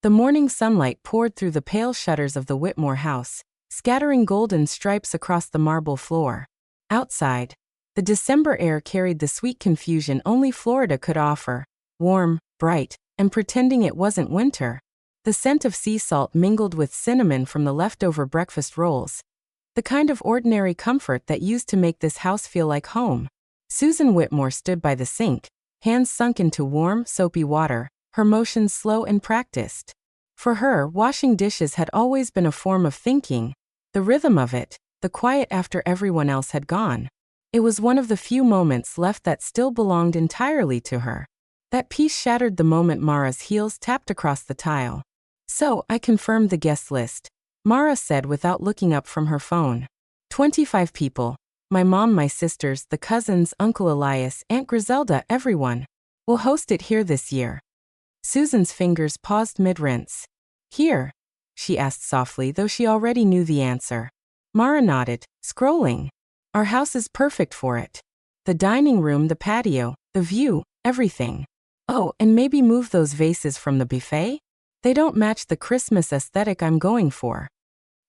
The morning sunlight poured through the pale shutters of the Whitmore house, scattering golden stripes across the marble floor. Outside, the December air carried the sweet confusion only Florida could offer, warm, bright, and pretending it wasn't winter. The scent of sea salt mingled with cinnamon from the leftover breakfast rolls, the kind of ordinary comfort that used to make this house feel like home. Susan Whitmore stood by the sink, hands sunk into warm, soapy water, her motions slow and practiced. For her, washing dishes had always been a form of thinking, the rhythm of it, the quiet after everyone else had gone. It was one of the few moments left that still belonged entirely to her. That peace shattered the moment Mara's heels tapped across the tile. "So, I confirmed the guest list," Mara said without looking up from her phone. 25 people. My mom, my sisters, the cousins, Uncle Elias, Aunt Griselda, everyone. We'll host it here this year. Susan's fingers paused mid-rinse. "Here?" she asked softly, though she already knew the answer. Mara nodded, scrolling. "Our house is perfect for it. The dining room, the patio, the view, everything. Oh, and maybe move those vases from the buffet? They don't match the Christmas aesthetic I'm going for."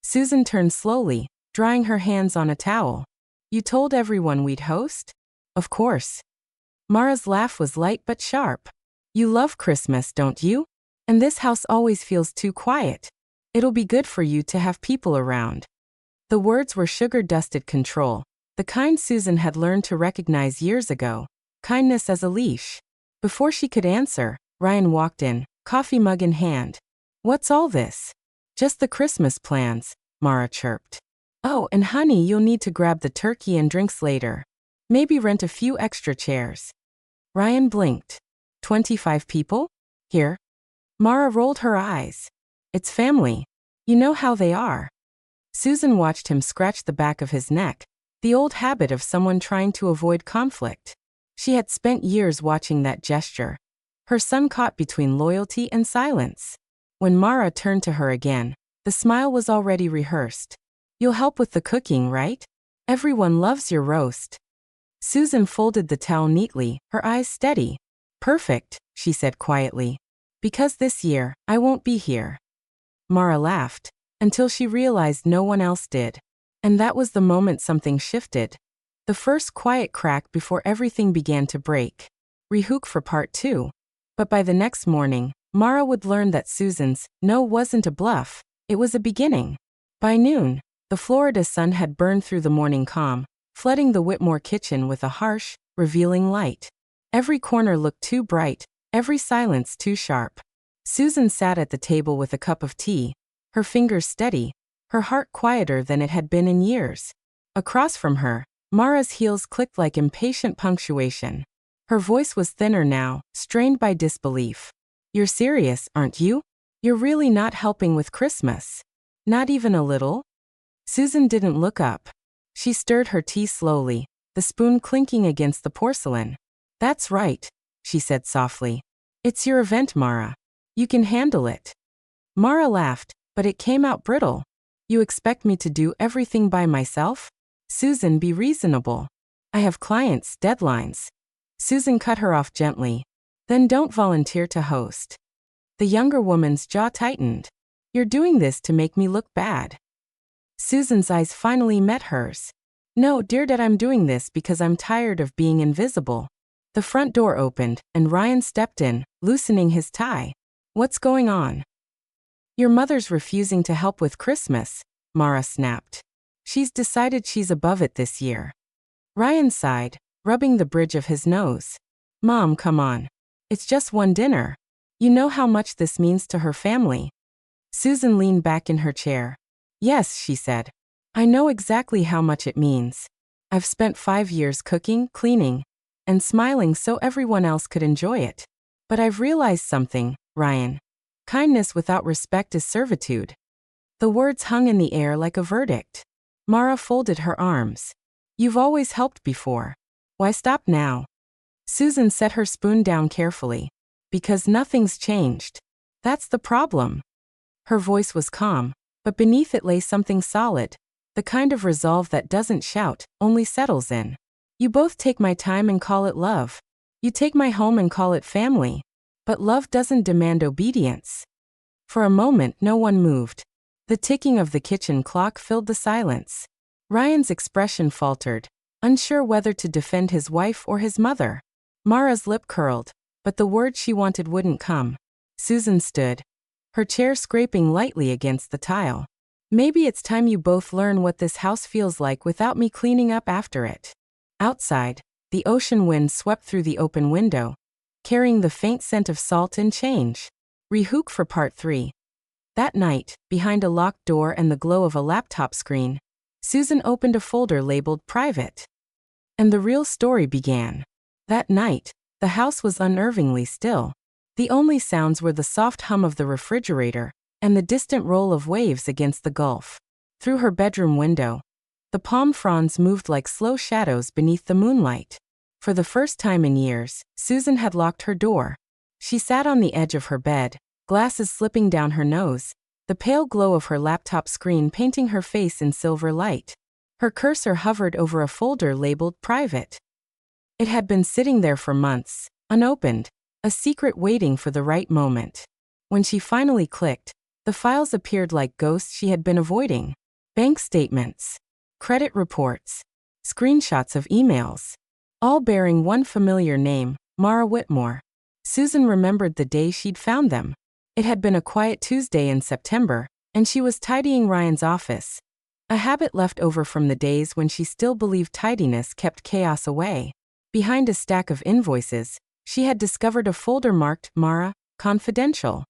Susan turned slowly, drying her hands on a towel. "You told everyone we'd host?" "Of course." Mara's laugh was light but sharp. "You love Christmas, don't you? And this house always feels too quiet. It'll be good for you to have people around." The words were sugar-dusted control, the kind Susan had learned to recognize years ago, kindness as a leash. Before she could answer, Ryan walked in, coffee mug in hand. "What's all this?" "Just the Christmas plans," Mara chirped. "Oh, and honey, you'll need to grab the turkey and drinks later. Maybe rent a few extra chairs." Ryan blinked. 25 people? Here? Mara rolled her eyes. "It's family. You know how they are." Susan watched him scratch the back of his neck, the old habit of someone trying to avoid conflict. She had spent years watching that gesture, her son caught between loyalty and silence. When Mara turned to her again, the smile was already rehearsed. "You'll help with the cooking, right? Everyone loves your roast." Susan folded the towel neatly, her eyes steady. "Perfect," she said quietly. "Because this year, I won't be here." Mara laughed, until she realized no one else did. And that was the moment something shifted. The first quiet crack before everything began to break. Rehook for part 2. But by the next morning, Mara would learn that Susan's no wasn't a bluff, it was a beginning. By noon, the Florida sun had burned through the morning calm, flooding the Whitmore kitchen with a harsh, revealing light. Every corner looked too bright, every silence too sharp. Susan sat at the table with a cup of tea, her fingers steady, her heart quieter than it had been in years. Across from her, Mara's heels clicked like impatient punctuation. Her voice was thinner now, strained by disbelief. "You're serious, aren't you? You're really not helping with Christmas? Not even a little?" Susan didn't look up. She stirred her tea slowly, the spoon clinking against the porcelain. "That's right," she said softly. "It's your event, Mara. You can handle it." Mara laughed, but it came out brittle. "You expect me to do everything by myself? Susan, be reasonable. I have clients, deadlines." Susan cut her off gently. "Then don't volunteer to host." The younger woman's jaw tightened. "You're doing this to make me look bad." Susan's eyes finally met hers. "No, dear Dad, I'm doing this because I'm tired of being invisible." The front door opened, and Ryan stepped in, loosening his tie. "What's going on?" "Your mother's refusing to help with Christmas," Mara snapped. "She's decided she's above it this year." Ryan sighed, rubbing the bridge of his nose. "Mom, come on. It's just one dinner. You know how much this means to her family." Susan leaned back in her chair. "Yes," she said. "I know exactly how much it means. I've spent 5 years cooking, cleaning, and smiling so everyone else could enjoy it. But I've realized something, Ryan. Kindness without respect is servitude." The words hung in the air like a verdict. Mara folded her arms. "You've always helped before. Why stop now?" Susan set her spoon down carefully. "Because nothing's changed. That's the problem." Her voice was calm, but beneath it lay something solid, the kind of resolve that doesn't shout, only settles in. "You both take my time and call it love. You take my home and call it family. But love doesn't demand obedience." For a moment, no one moved. The ticking of the kitchen clock filled the silence. Ryan's expression faltered, unsure whether to defend his wife or his mother. Mara's lip curled, but the word she wanted wouldn't come. Susan stood, her chair scraping lightly against the tile. Maybe it's time you both learn what this house feels like without me cleaning up after it. Outside, the ocean wind swept through the open window, carrying the faint scent of salt and change. Rehook for part 3. That night, behind a locked door and the glow of a laptop screen, Susan opened a folder labeled Private. And the real story began. That night, the house was unnervingly still. The only sounds were the soft hum of the refrigerator and the distant roll of waves against the Gulf. Through her bedroom window, the palm fronds moved like slow shadows beneath the moonlight. For the first time in years, Susan had locked her door. She sat on the edge of her bed, glasses slipping down her nose, the pale glow of her laptop screen painting her face in silver light. Her cursor hovered over a folder labeled Private. It had been sitting there for months, unopened, a secret waiting for the right moment. When she finally clicked, the files appeared like ghosts she had been avoiding. Bank statements, credit reports, screenshots of emails, all bearing one familiar name, Mara Whitmore. Susan remembered the day she'd found them. It had been a quiet Tuesday in September, and she was tidying Ryan's office, a habit left over from the days when she still believed tidiness kept chaos away. Behind a stack of invoices, she had discovered a folder marked Mara, Confidential.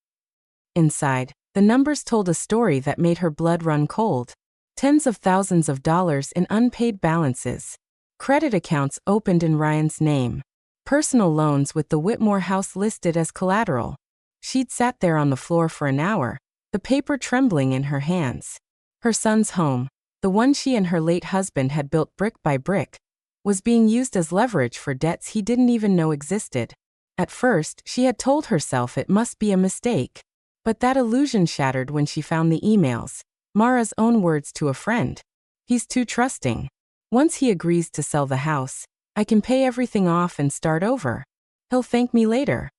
Inside, the numbers told a story that made her blood run cold. Tens of thousands of dollars in unpaid balances. Credit accounts opened in Ryan's name. Personal loans with the Whitmore house listed as collateral. She'd sat there on the floor for an hour, the paper trembling in her hands. Her son's home, the one she and her late husband had built brick by brick, was being used as leverage for debts he didn't even know existed. At first, she had told herself it must be a mistake. But that illusion shattered when she found the emails. Mara's own words to a friend. He's too trusting. Once he agrees to sell the house, I can pay everything off and start over. He'll thank me later.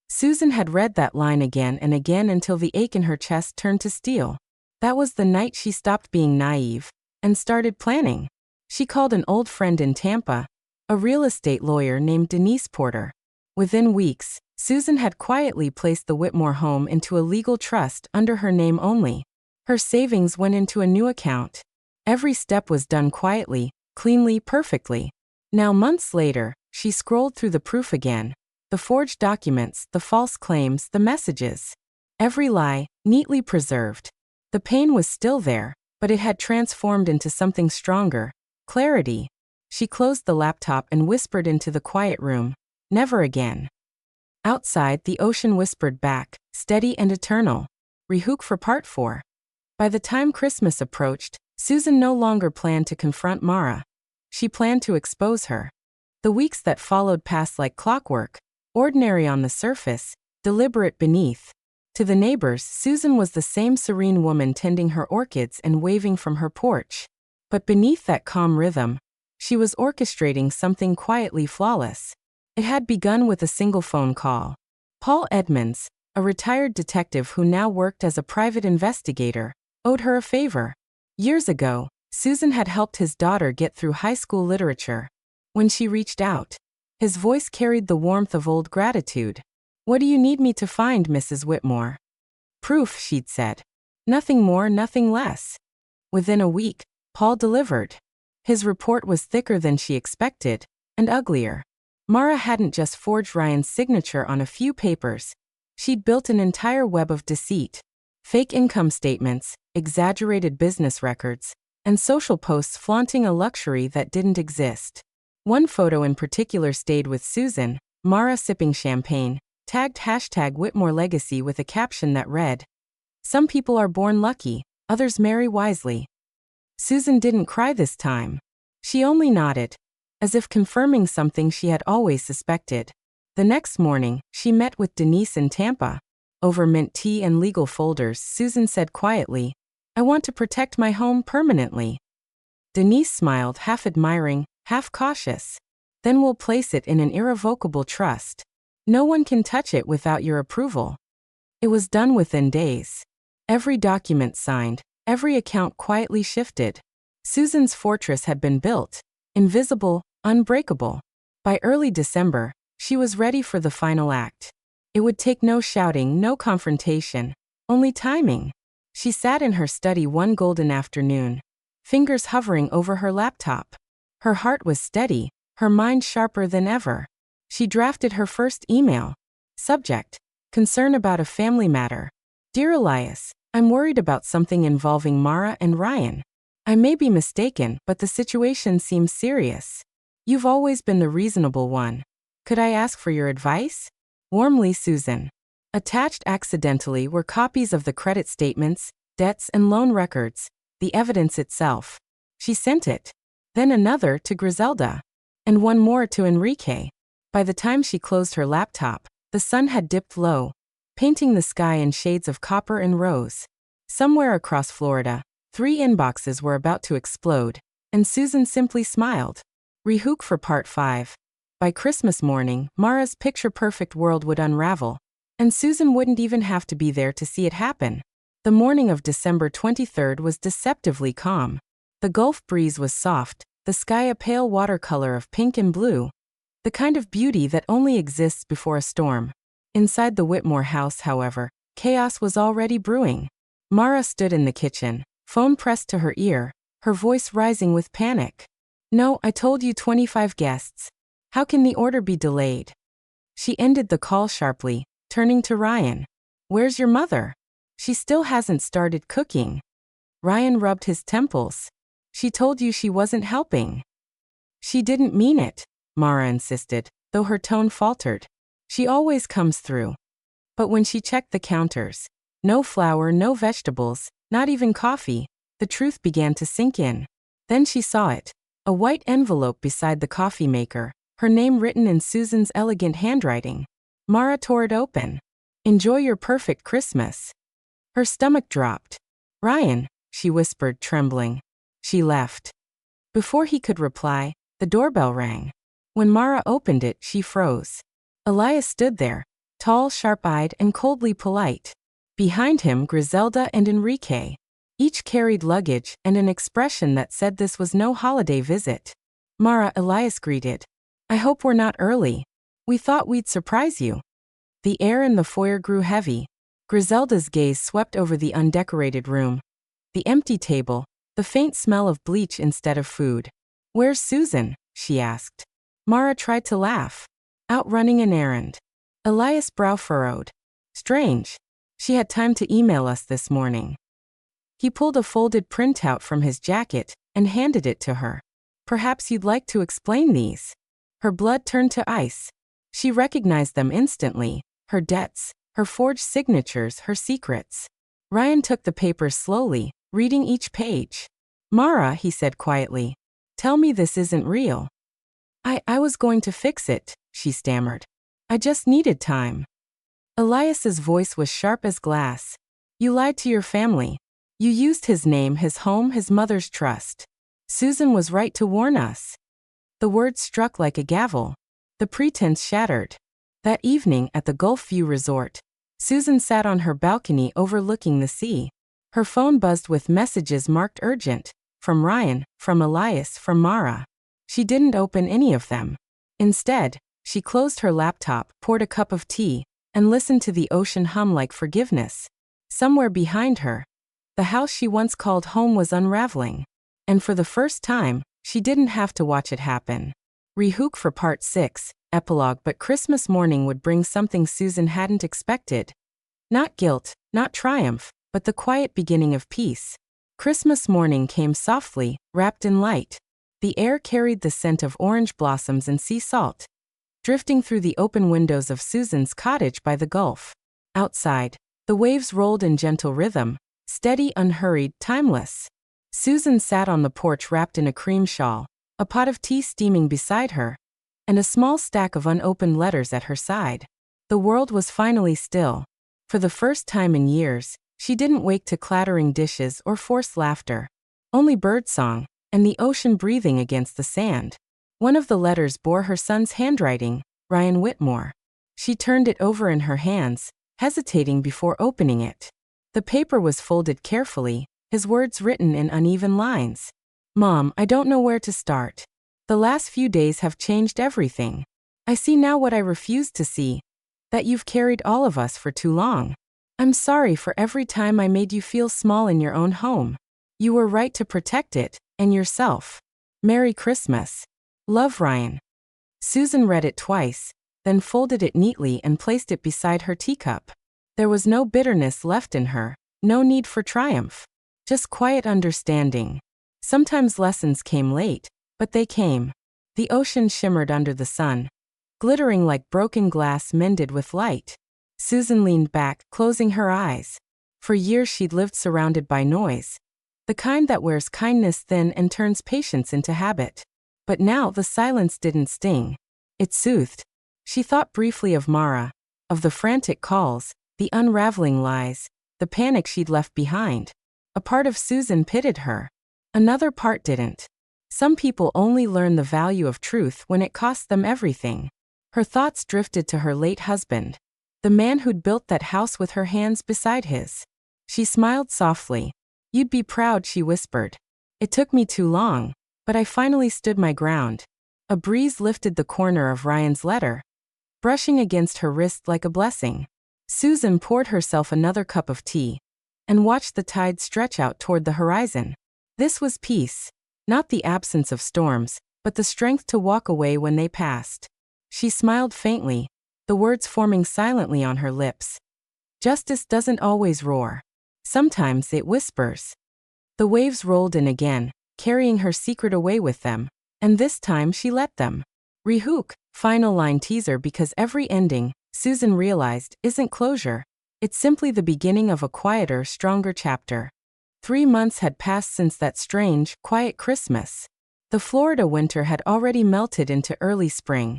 Susan had read that line again and again until the ache in her chest turned to steel. That was the night she stopped being naive and started planning. She called an old friend in Tampa, a real estate lawyer named Denise Porter. Within weeks, Susan had quietly placed the Whitmore home into a legal trust under her name only. Her savings went into a new account. Every step was done quietly, cleanly, perfectly. Now months later, she scrolled through the proof again. The forged documents, the false claims, the messages. Every lie, neatly preserved. The pain was still there, but it had transformed into something stronger. Clarity. She closed the laptop and whispered into the quiet room. Never again. Outside, the ocean whispered back, steady and eternal. Rehook for part 4. By the time Christmas approached, Susan no longer planned to confront Mara. She planned to expose her. The weeks that followed passed like clockwork, ordinary on the surface, deliberate beneath. To the neighbors, Susan was the same serene woman tending her orchids and waving from her porch. But beneath that calm rhythm, she was orchestrating something quietly flawless. It had begun with a single phone call. Paul Edmonds, a retired detective who now worked as a private investigator, owed her a favor. Years ago, Susan had helped his daughter get through high school literature. When she reached out, his voice carried the warmth of old gratitude. "What do you need me to find, Mrs. Whitmore?" "Proof," she'd said. "Nothing more, nothing less." Within a week, Paul delivered. His report was thicker than she expected, and uglier. Mara hadn't just forged Ryan's signature on a few papers. She'd built an entire web of deceit. Fake income statements, exaggerated business records, and social posts flaunting a luxury that didn't exist. One photo in particular stayed with Susan, Mara sipping champagne, tagged #Whitmore Legacy with a caption that read, "Some people are born lucky, others marry wisely." Susan didn't cry this time. She only nodded, as if confirming something she had always suspected. The next morning, she met with Denise in Tampa. Over mint tea and legal folders, Susan said quietly, "I want to protect my home permanently." Denise smiled, half admiring, half cautious. "Then we'll place it in an irrevocable trust. No one can touch it without your approval." It was done within days. Every document signed, every account quietly shifted. Susan's fortress had been built, invisible, unbreakable. By early December, she was ready for the final act. It would take no shouting, no confrontation, only timing. She sat in her study one golden afternoon, fingers hovering over her laptop. Her heart was steady, her mind sharper than ever. She drafted her first email. Subject: concern about a family matter. Dear Elias, I'm worried about something involving Mara and Ryan. I may be mistaken, but the situation seems serious. You've always been the reasonable one. Could I ask for your advice? Warmly, Susan. Attached accidentally were copies of the credit statements, debts and loan records, the evidence itself. She sent it. Then another to Griselda. And one more to Enrique. By the time she closed her laptop, the sun had dipped low, painting the sky in shades of copper and rose. Somewhere across Florida, 3 inboxes were about to explode, and Susan simply smiled. Rehook for Part 5. By Christmas morning, Mara's picture-perfect world would unravel, and Susan wouldn't even have to be there to see it happen. The morning of December 23rd was deceptively calm. The Gulf breeze was soft, the sky a pale watercolor of pink and blue, the kind of beauty that only exists before a storm. Inside the Whitmore house, however, chaos was already brewing. Mara stood in the kitchen, phone pressed to her ear, her voice rising with panic. No, I told you 25 guests. How can the order be delayed? She ended the call sharply, turning to Ryan. Where's your mother? She still hasn't started cooking. Ryan rubbed his temples. She told you she wasn't helping. She didn't mean it, Mara insisted, though her tone faltered. She always comes through. But when she checked the counters, no flour, no vegetables, not even coffee, the truth began to sink in. Then she saw it. A white envelope beside the coffee maker, her name written in Susan's elegant handwriting. Mara tore it open. Enjoy your perfect Christmas. Her stomach dropped. Ryan, she whispered, trembling. She left. Before he could reply, the doorbell rang. When Mara opened it, she froze. Elias stood there, tall, sharp-eyed, and coldly polite. Behind him, Griselda and Enrique. Each carried luggage and an expression that said this was no holiday visit. Mara, Elias greeted. I hope we're not early. We thought we'd surprise you. The air in the foyer grew heavy. Griselda's gaze swept over the undecorated room. The empty table, the faint smell of bleach instead of food. Where's Susan? She asked. Mara tried to laugh. Out running an errand. Elias' brow furrowed. Strange. She had time to email us this morning. He pulled a folded printout from his jacket and handed it to her. Perhaps you'd like to explain these. Her blood turned to ice. She recognized them instantly. Her debts, her forged signatures, her secrets. Ryan took the papers slowly, reading each page. Mara, he said quietly. Tell me this isn't real. I was going to fix it, she stammered. I just needed time. Elias's voice was sharp as glass. You lied to your family. You used his name, his home, his mother's trust. Susan was right to warn us. The words struck like a gavel. The pretense shattered. That evening at the Gulf View Resort, Susan sat on her balcony overlooking the sea. Her phone buzzed with messages marked urgent. From Ryan, from Elias, from Mara. She didn't open any of them. Instead, she closed her laptop, poured a cup of tea, and listened to the ocean hum like forgiveness. Somewhere behind her, the house she once called home was unraveling. And for the first time, she didn't have to watch it happen. Rehook for Part 6, Epilogue. But Christmas morning would bring something Susan hadn't expected. Not guilt, not triumph, but the quiet beginning of peace. Christmas morning came softly, wrapped in light. The air carried the scent of orange blossoms and sea salt, drifting through the open windows of Susan's cottage by the Gulf. Outside, the waves rolled in gentle rhythm, steady, unhurried, timeless. Susan sat on the porch wrapped in a cream shawl, a pot of tea steaming beside her, and a small stack of unopened letters at her side. The world was finally still. For the first time in years, she didn't wake to clattering dishes or forced laughter. Only birdsong, and the ocean breathing against the sand. One of the letters bore her son's handwriting, Ryan Whitmore. She turned it over in her hands, hesitating before opening it. The paper was folded carefully, his words written in uneven lines. Mom, I don't know where to start. The last few days have changed everything. I see now what I refused to see. That you've carried all of us for too long. I'm sorry for every time I made you feel small in your own home. You were right to protect it, and yourself. Merry Christmas. Love, Ryan. Susan read it twice, then folded it neatly and placed it beside her teacup. There was no bitterness left in her, no need for triumph. Just quiet understanding. Sometimes lessons came late, but they came. The ocean shimmered under the sun, glittering like broken glass mended with light. Susan leaned back, closing her eyes. For years she'd lived surrounded by noise, the kind that wears kindness thin and turns patience into habit. But now the silence didn't sting. It soothed. She thought briefly of Mara, of the frantic calls, the unraveling lies, the panic she'd left behind. A part of Susan pitied her. Another part didn't. Some people only learn the value of truth when it costs them everything. Her thoughts drifted to her late husband, the man who'd built that house with her hands beside his. She smiled softly. You'd be proud, she whispered. It took me too long, but I finally stood my ground. A breeze lifted the corner of Ryan's letter, brushing against her wrist like a blessing. Susan poured herself another cup of tea and watched the tide stretch out toward the horizon. This was peace, not the absence of storms, but the strength to walk away when they passed. She smiled faintly, the words forming silently on her lips. Justice doesn't always roar. Sometimes it whispers. The waves rolled in again, carrying her secret away with them, and this time she let them. Rehook, final line teaser, because every ending, Susan realized, isn't closure. It's simply the beginning of a quieter, stronger chapter. 3 months had passed since that strange, quiet Christmas. The Florida winter had already melted into early spring,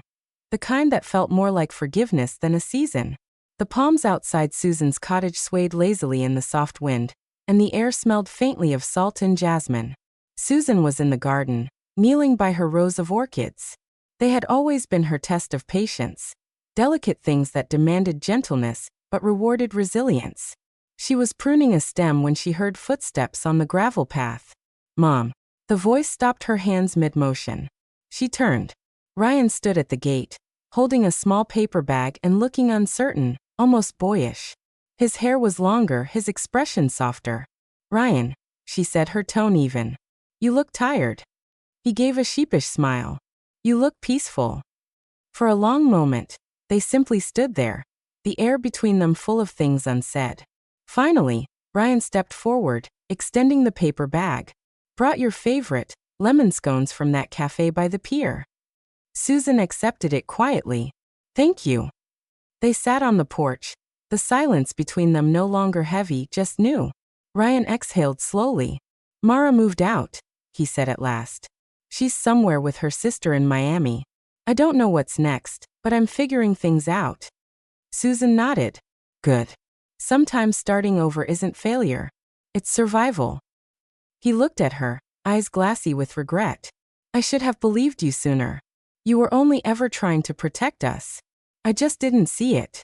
the kind that felt more like forgiveness than a season. The palms outside Susan's cottage swayed lazily in the soft wind, and the air smelled faintly of salt and jasmine. Susan was in the garden, kneeling by her rows of orchids. They had always been her test of patience, delicate things that demanded gentleness but rewarded resilience. She was pruning a stem when she heard footsteps on the gravel path. Mom. The voice stopped her hands mid-motion. She turned. Ryan stood at the gate, holding a small paper bag and looking uncertain, almost boyish. His hair was longer, his expression softer. Ryan, she said, her tone even. You look tired. He gave a sheepish smile. You look peaceful. For a long moment, they simply stood there, the air between them full of things unsaid. Finally, Ryan stepped forward, extending the paper bag. Brought your favorite, lemon scones from that cafe by the pier. Susan accepted it quietly. Thank you. They sat on the porch, the silence between them no longer heavy, just new. Ryan exhaled slowly. Mara moved out, he said at last. She's somewhere with her sister in Miami. I don't know what's next, but I'm figuring things out. Susan nodded. Good. Sometimes starting over isn't failure. It's survival. He looked at her, eyes glassy with regret. I should have believed you sooner. You were only ever trying to protect us. I just didn't see it.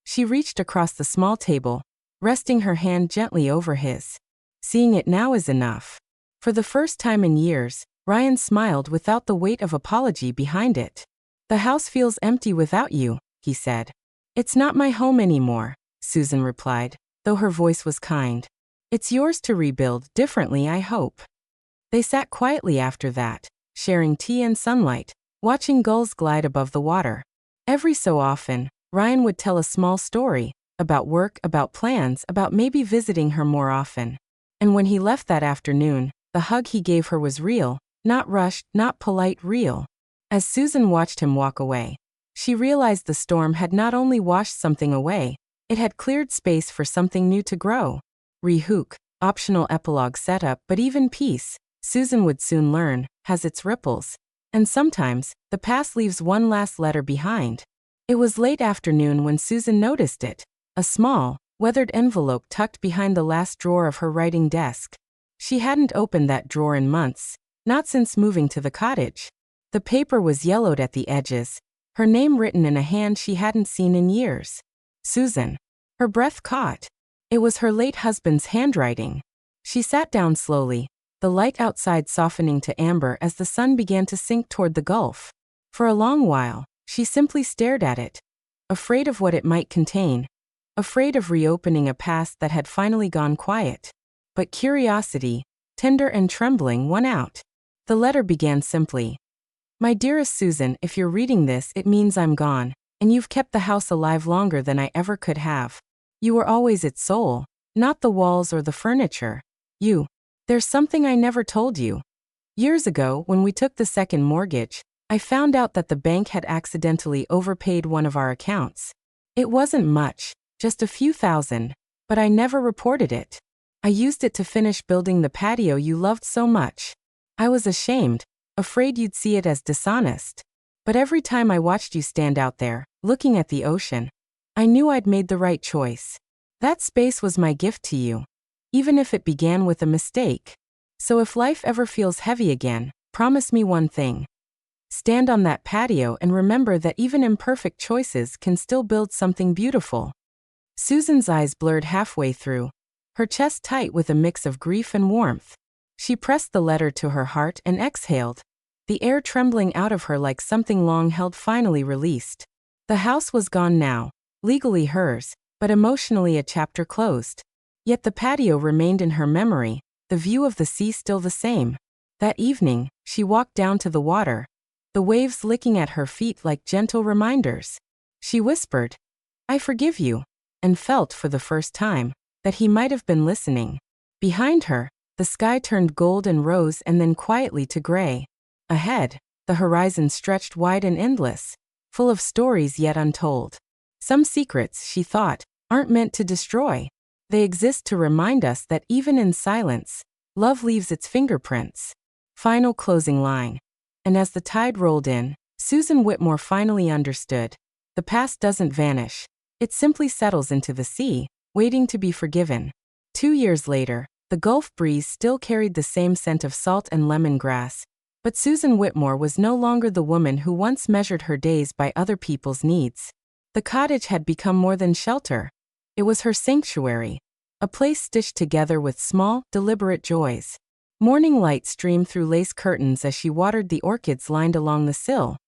She reached across the small table, resting her hand gently over his. Seeing it now is enough. For the first time in years, Ryan smiled without the weight of apology behind it. The house feels empty without you, he said. It's not my home anymore, Susan replied, though her voice was kind. It's yours to rebuild differently, I hope. They sat quietly after that, sharing tea and sunlight, watching gulls glide above the water. Every so often, Ryan would tell a small story, about work, about plans, about maybe visiting her more often. And when he left that afternoon, the hug he gave her was real, not rushed, not polite, real. As Susan watched him walk away, she realized the storm had not only washed something away, it had cleared space for something new to grow. Rehook, optional epilogue setup, but even peace, Susan would soon learn, has its ripples. And sometimes, the past leaves one last letter behind. It was late afternoon when Susan noticed it, a small, weathered envelope tucked behind the last drawer of her writing desk. She hadn't opened that drawer in months, not since moving to the cottage. The paper was yellowed at the edges, her name written in a hand she hadn't seen in years. Susan. Her breath caught. It was her late husband's handwriting. She sat down slowly, the light outside softening to amber as the sun began to sink toward the gulf. For a long while, she simply stared at it, afraid of what it might contain, afraid of reopening a past that had finally gone quiet. But curiosity, tender and trembling, won out. The letter began simply. My dearest Susan, if you're reading this, it means I'm gone, and you've kept the house alive longer than I ever could have. You were always its soul, not the walls or the furniture. There's something I never told you. Years ago, when we took the second mortgage, I found out that the bank had accidentally overpaid one of our accounts. It wasn't much, just a few thousand, but I never reported it. I used it to finish building the patio you loved so much. I was ashamed, afraid you'd see it as dishonest. But every time I watched you stand out there, looking at the ocean, I knew I'd made the right choice. That space was my gift to you, even if it began with a mistake. So if life ever feels heavy again, promise me one thing. Stand on that patio and remember that even imperfect choices can still build something beautiful. Susan's eyes blurred halfway through, her chest tight with a mix of grief and warmth. She pressed the letter to her heart and exhaled, the air trembling out of her like something long held finally released. The house was gone now, legally hers, but emotionally a chapter closed. Yet the patio remained in her memory, the view of the sea still the same. That evening, she walked down to the water, the waves licking at her feet like gentle reminders. She whispered, I forgive you, and felt for the first time that he might have been listening. Behind her, the sky turned gold and rose and then quietly to gray. Ahead, the horizon stretched wide and endless, full of stories yet untold. Some secrets, she thought, aren't meant to destroy. They exist to remind us that even in silence, love leaves its fingerprints. Final closing line. And as the tide rolled in, Susan Whitmore finally understood. The past doesn't vanish. It simply settles into the sea, waiting to be forgiven. 2 years later, the Gulf breeze still carried the same scent of salt and lemongrass, but Susan Whitmore was no longer the woman who once measured her days by other people's needs. The cottage had become more than shelter. It was her sanctuary, a place stitched together with small, deliberate joys. Morning light streamed through lace curtains as she watered the orchids lined along the sill.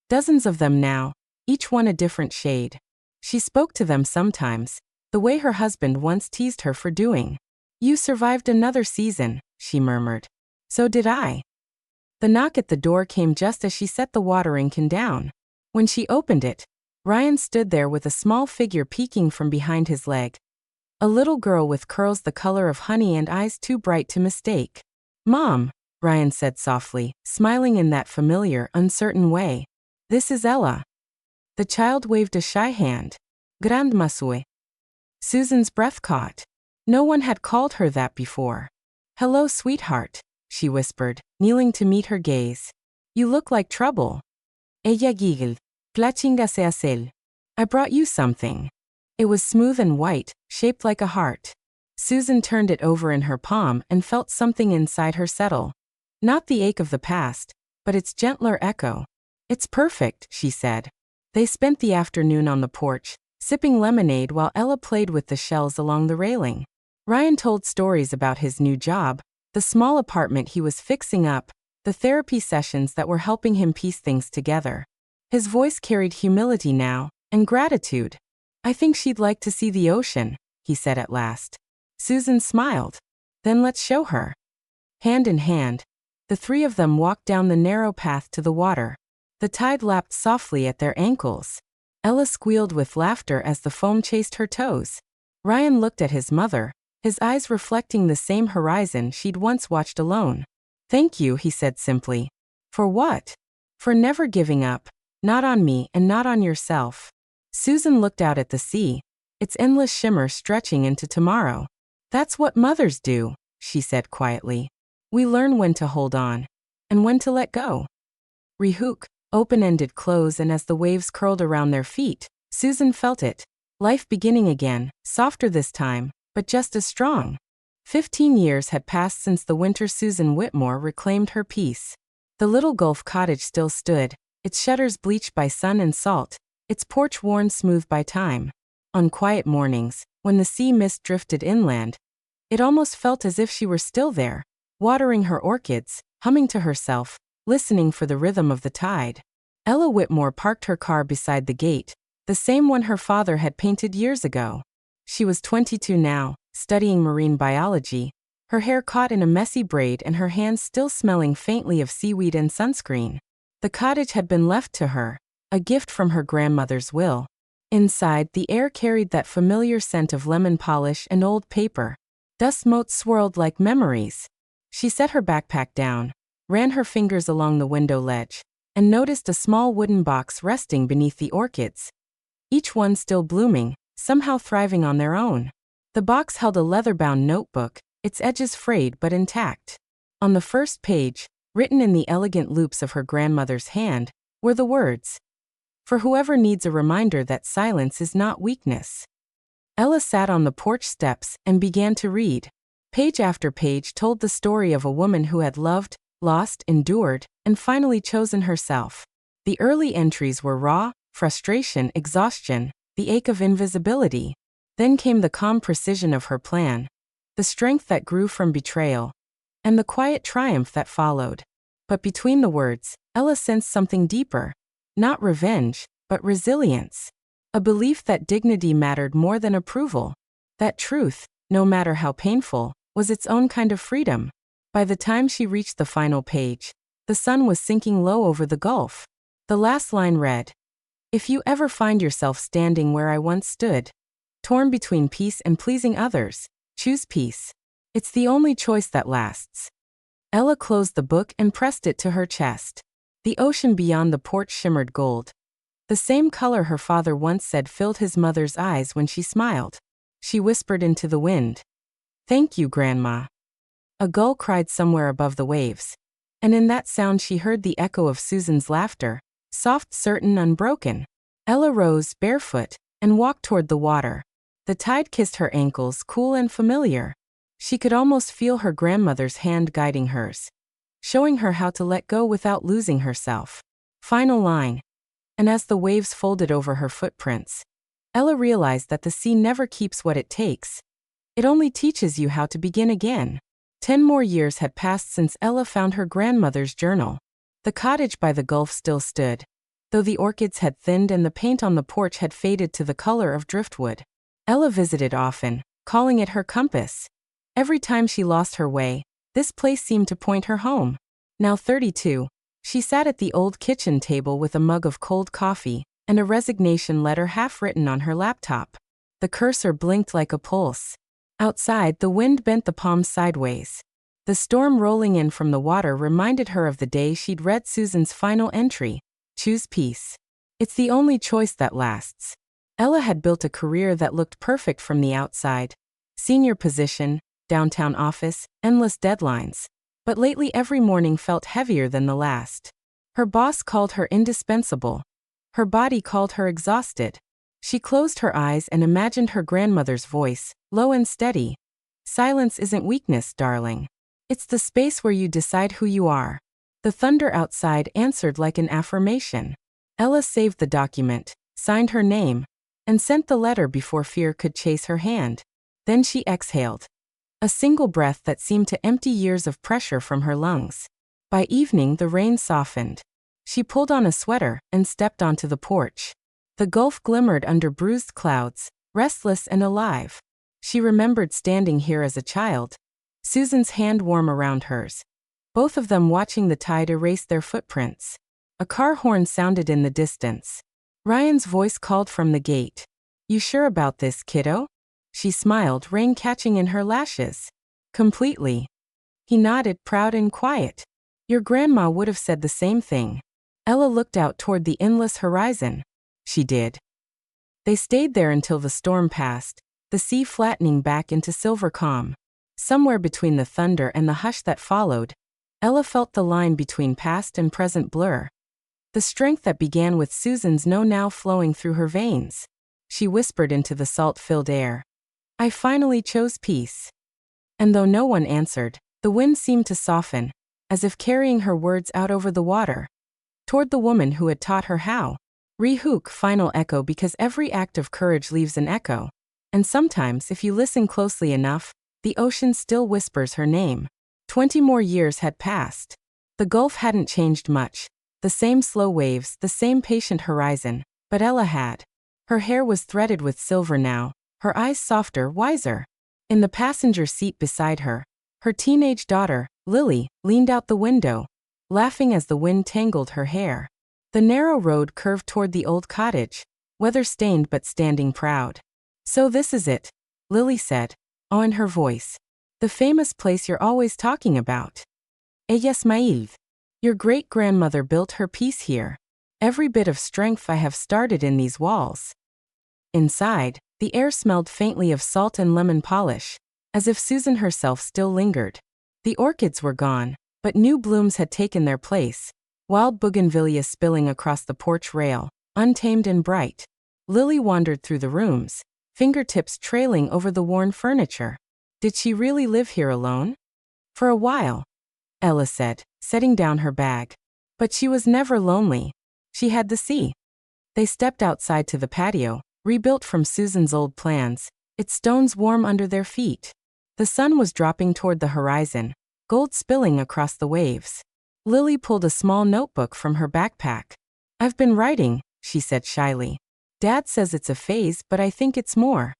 Dozens of them now, each one a different shade. She spoke to them sometimes, the way her husband once teased her for doing. You survived another season, she murmured. So did I. The knock at the door came just as she set the watering can down. When she opened it, Ryan stood there with a small figure peeking from behind his leg. A little girl with curls the color of honey and eyes too bright to mistake. Mom, Ryan said softly, smiling in that familiar, uncertain way. This is Ella. The child waved a shy hand. Grandma Sue. Susan's breath caught. No one had called her that before. Hello, sweetheart, she whispered, kneeling to meet her gaze. You look like trouble. Ella giggled. Plachingase hacer. I brought you something. It was smooth and white, shaped like a heart. Susan turned it over in her palm and felt something inside her settle. Not the ache of the past, but its gentler echo. It's perfect, she said. They spent the afternoon on the porch, sipping lemonade while Ella played with the shells along the railing. Ryan told stories about his new job, the small apartment he was fixing up, the therapy sessions that were helping him piece things together. His voice carried humility now, and gratitude. I think she'd like to see the ocean, he said at last. Susan smiled. Then let's show her. Hand in hand, the three of them walked down the narrow path to the water. The tide lapped softly at their ankles. Ella squealed with laughter as the foam chased her toes. Ryan looked at his mother, his eyes reflecting the same horizon she'd once watched alone. Thank you, he said simply. For what? For never giving up, not on me and not on yourself. Susan looked out at the sea, its endless shimmer stretching into tomorrow. That's what mothers do, she said quietly. We learn when to hold on, and when to let go. Rehook, open-ended close, and as the waves curled around their feet, Susan felt it. Life beginning again, softer this time, but just as strong. 15 years had passed since the winter Susan Whitmore reclaimed her peace. The little Gulf cottage still stood, its shutters bleached by sun and salt, its porch worn smooth by time. On quiet mornings, when the sea mist drifted inland, it almost felt as if she were still there, watering her orchids, humming to herself, listening for the rhythm of the tide. Ella Whitmore parked her car beside the gate, the same one her father had painted years ago. She was 22 now, studying marine biology, her hair caught in a messy braid and her hands still smelling faintly of seaweed and sunscreen. The cottage had been left to her, a gift from her grandmother's will. Inside, the air carried that familiar scent of lemon polish and old paper. Dust motes swirled like memories. She set her backpack down, ran her fingers along the window ledge, and noticed a small wooden box resting beneath the orchids. Each one still blooming, somehow thriving on their own. The box held a leather-bound notebook, its edges frayed but intact. On the first page, written in the elegant loops of her grandmother's hand, were the words, "For whoever needs a reminder that silence is not weakness." Ella sat on the porch steps and began to read. Page after page told the story of a woman who had loved, lost, endured, and finally chosen herself. The early entries were raw, frustration, exhaustion, the ache of invisibility. Then came the calm precision of her plan, the strength that grew from betrayal, and the quiet triumph that followed. But between the words, Ella sensed something deeper. Not revenge, but resilience. A belief that dignity mattered more than approval. That truth, no matter how painful, was its own kind of freedom. By the time she reached the final page, the sun was sinking low over the gulf. The last line read, "If you ever find yourself standing where I once stood, torn between peace and pleasing others, choose peace. It's the only choice that lasts." Ella closed the book and pressed it to her chest. The ocean beyond the porch shimmered gold, the same color her father once said filled his mother's eyes when she smiled. She whispered into the wind, "Thank you, Grandma." A gull cried somewhere above the waves, and in that sound she heard the echo of Susan's laughter, soft, certain, unbroken. Ella rose, barefoot, and walked toward the water. The tide kissed her ankles, cool and familiar. She could almost feel her grandmother's hand guiding hers, showing her how to let go without losing herself. Final line. And as the waves folded over her footprints, Ella realized that the sea never keeps what it takes. It only teaches you how to begin again. 10 more years had passed since Ella found her grandmother's journal. The cottage by the gulf still stood, though the orchids had thinned and the paint on the porch had faded to the color of driftwood. Ella visited often, calling it her compass. Every time she lost her way, this place seemed to point her home. Now 32, she sat at the old kitchen table with a mug of cold coffee and a resignation letter half-written on her laptop. The cursor blinked like a pulse. Outside, the wind bent the palms sideways. The storm rolling in from the water reminded her of the day she'd read Susan's final entry, "Choose peace. It's the only choice that lasts." Ella had built a career that looked perfect from the outside. Senior position, downtown office, endless deadlines. But lately every morning felt heavier than the last. Her boss called her indispensable. Her body called her exhausted. She closed her eyes and imagined her grandmother's voice, low and steady. "Silence isn't weakness, darling. It's the space where you decide who you are." The thunder outside answered like an affirmation. Ella saved the document, signed her name, and sent the letter before fear could chase her hand. Then she exhaled, a single breath that seemed to empty years of pressure from her lungs. By evening, the rain softened. She pulled on a sweater and stepped onto the porch. The gulf glimmered under bruised clouds, restless and alive. She remembered standing here as a child, Susan's hand warm around hers, both of them watching the tide erase their footprints. A car horn sounded in the distance. Ryan's voice called from the gate. "You sure about this, kiddo?" She smiled, rain catching in her lashes. "Completely." He nodded, proud and quiet. "Your grandma would have said the same thing." Ella looked out toward the endless horizon. She did. They stayed there until the storm passed, the sea flattening back into silver calm. Somewhere between the thunder and the hush that followed, Ella felt the line between past and present blur. The strength that began with Susan's no now flowing through her veins. She whispered into the salt-filled air, "I finally chose peace." And though no one answered, the wind seemed to soften, as if carrying her words out over the water, toward the woman who had taught her how. Rehook, final echo, because every act of courage leaves an echo. And sometimes, if you listen closely enough, the ocean still whispers her name. 20 more years had passed. The Gulf hadn't changed much. The same slow waves, the same patient horizon. But Ella had. Her hair was threaded with silver now, her eyes softer, wiser. In the passenger seat beside her, her teenage daughter, Lily, leaned out the window, laughing as the wind tangled her hair. The narrow road curved toward the old cottage, weather-stained but standing proud. "So this is it," Lily said, awe in her voice. "The famous place you're always talking about." "Yes, Maïve. Your great-grandmother built her piece here. Every bit of strength I have started in these walls." Inside, the air smelled faintly of salt and lemon polish, as if Susan herself still lingered. The orchids were gone, but new blooms had taken their place, wild bougainvillea spilling across the porch rail, untamed and bright. Lily wandered through the rooms, fingertips trailing over the worn furniture. Did she really live here alone? "For a while," Ella said, setting down her bag. "But she was never lonely. She had the sea." They stepped outside to the patio, rebuilt from Susan's old plans, its stones warm under their feet. The sun was dropping toward the horizon, gold spilling across the waves. Lily pulled a small notebook from her backpack. "I've been writing," she said shyly. "Dad says it's a phase, but I think it's more."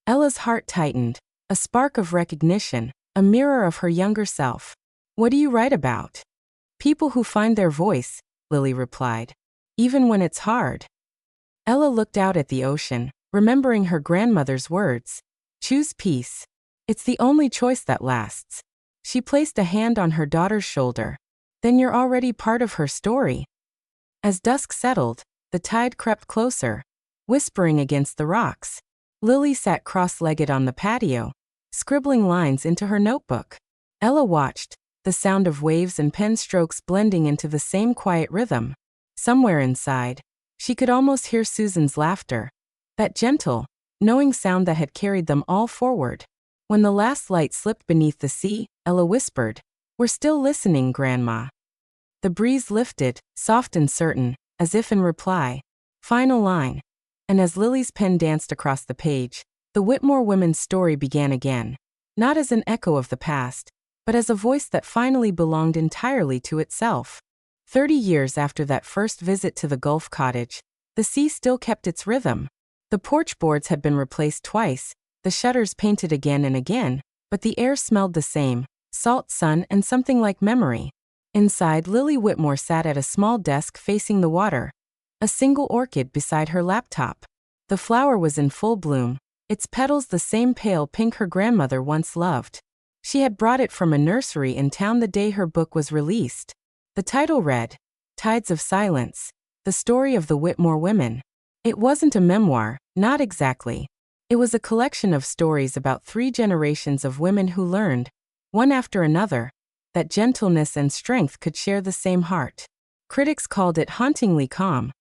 Ella's heart tightened, a spark of recognition, a mirror of her younger self. "What do you write about?" "People who find their voice," Lily replied. "Even when it's hard." Ella looked out at the ocean, remembering her grandmother's words. "Choose peace. It's the only choice that lasts." She placed a hand on her daughter's shoulder. "Then you're already part of her story." As dusk settled, the tide crept closer, whispering against the rocks. Lily sat cross-legged on the patio, scribbling lines into her notebook. Ella watched, the sound of waves and pen strokes blending into the same quiet rhythm. Somewhere inside, she could almost hear Susan's laughter, that gentle, knowing sound that had carried them all forward. When the last light slipped beneath the sea, Ella whispered, "We're still listening, Grandma." The breeze lifted, soft and certain, as if in reply. Final line. And as Lily's pen danced across the page, the Whitmore women's story began again, not as an echo of the past, but as a voice that finally belonged entirely to itself. 30 years after that first visit to the Gulf cottage, the sea still kept its rhythm. The porch boards had been replaced twice, the shutters painted again and again, but the air smelled the same, salt, sun, and something like memory. Inside, Lily Whitmore sat at a small desk facing the water, a single orchid beside her laptop. The flower was in full bloom, its petals the same pale pink her grandmother once loved. She had brought it from a nursery in town the day her book was released. The title read, Tides of Silence, The Story of the Whitmore Women. It wasn't a memoir, not exactly. It was a collection of stories about 3 generations of women who learned, one after another, that gentleness and strength could share the same heart. Critics called it hauntingly calm.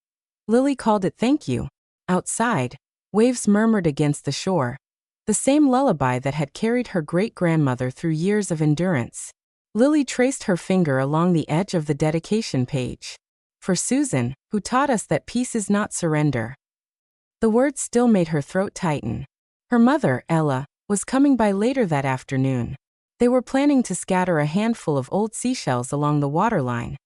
Lily called it thank you. Outside, waves murmured against the shore, the same lullaby that had carried her great-grandmother through years of endurance. Lily traced her finger along the edge of the dedication page. For Susan, who taught us that peace is not surrender. The words still made her throat tighten. Her mother, Ella, was coming by later that afternoon. They were planning to scatter a handful of old seashells along the waterline.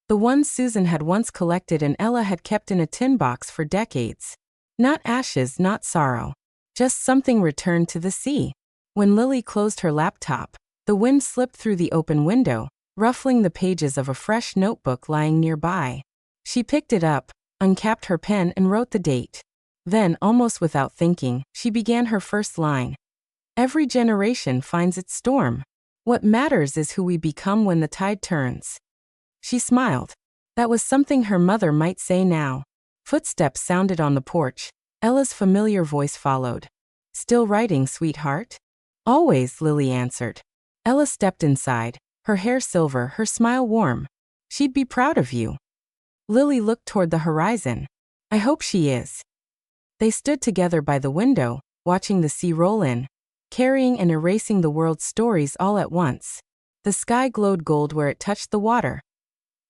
The ones Susan had once collected and Ella had kept in a tin box for decades. Not ashes, not sorrow. Just something returned to the sea. When Lily closed her laptop, the wind slipped through the open window, ruffling the pages of a fresh notebook lying nearby. She picked it up, uncapped her pen and wrote the date. Then, almost without thinking, she began her first line. Every generation finds its storm. What matters is who we become when the tide turns. She smiled. That was something her mother might say now. Footsteps sounded on the porch. Ella's familiar voice followed. "Still writing, sweetheart?" "Always," Lily answered. Ella stepped inside, her hair silver, her smile warm. "She'd be proud of you." Lily looked toward the horizon. "I hope she is." They stood together by the window, watching the sea roll in, carrying and erasing the world's stories all at once. The sky glowed gold where it touched the water.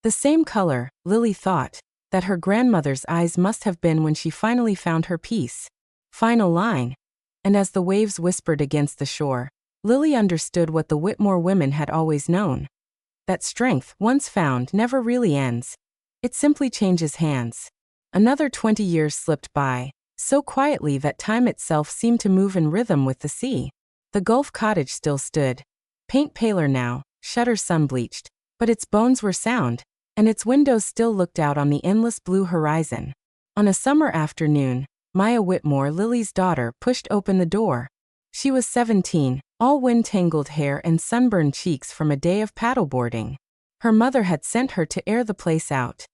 The same color, Lily thought, that her grandmother's eyes must have been when she finally found her peace. Final line. And as the waves whispered against the shore, Lily understood what the Whitmore women had always known. That strength, once found, never really ends. It simply changes hands. Another 20 years slipped by, so quietly that time itself seemed to move in rhythm with the sea. The Gulf cottage still stood, paint paler now, shutters sun-bleached, but its bones were sound, and its windows still looked out on the endless blue horizon. On a summer afternoon, Maya Whitmore, Lily's daughter, pushed open the door. She was 17, all wind-tangled hair and sunburned cheeks from a day of paddleboarding. Her mother had sent her to air the place out.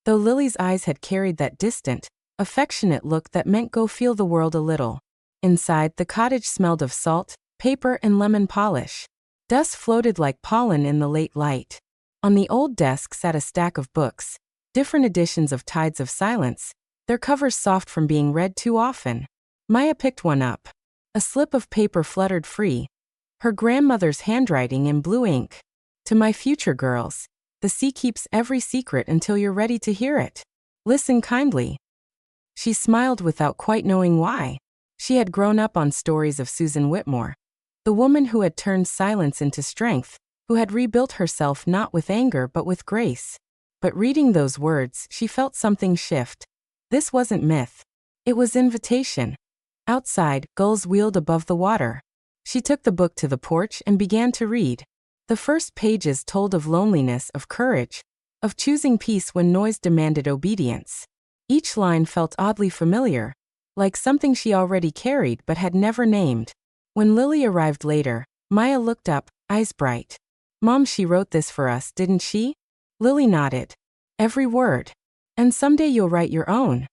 Though Lily's eyes had carried that distant, affectionate look that meant go feel the world a little. Inside, the cottage smelled of salt, paper, and lemon polish. Dust floated like pollen in the late light. On the old desk sat a stack of books, different editions of Tides of Silence, their covers soft from being read too often. Maya picked one up. A slip of paper fluttered free. Her grandmother's handwriting in blue ink. To my future girls, the sea keeps every secret until you're ready to hear it. Listen kindly. She smiled without quite knowing why. She had grown up on stories of Susan Whitmore, the woman who had turned silence into strength, who had rebuilt herself not with anger but with grace. But reading those words, she felt something shift. This wasn't myth. It was invitation. Outside, gulls wheeled above the water. She took the book to the porch and began to read. The first pages told of loneliness, of courage, of choosing peace when noise demanded obedience. Each line felt oddly familiar, like something she already carried but had never named. When Lily arrived later, Maya looked up, eyes bright. "Mom, she wrote this for us, didn't she?" Lily nodded. "Every word. And someday you'll write your own."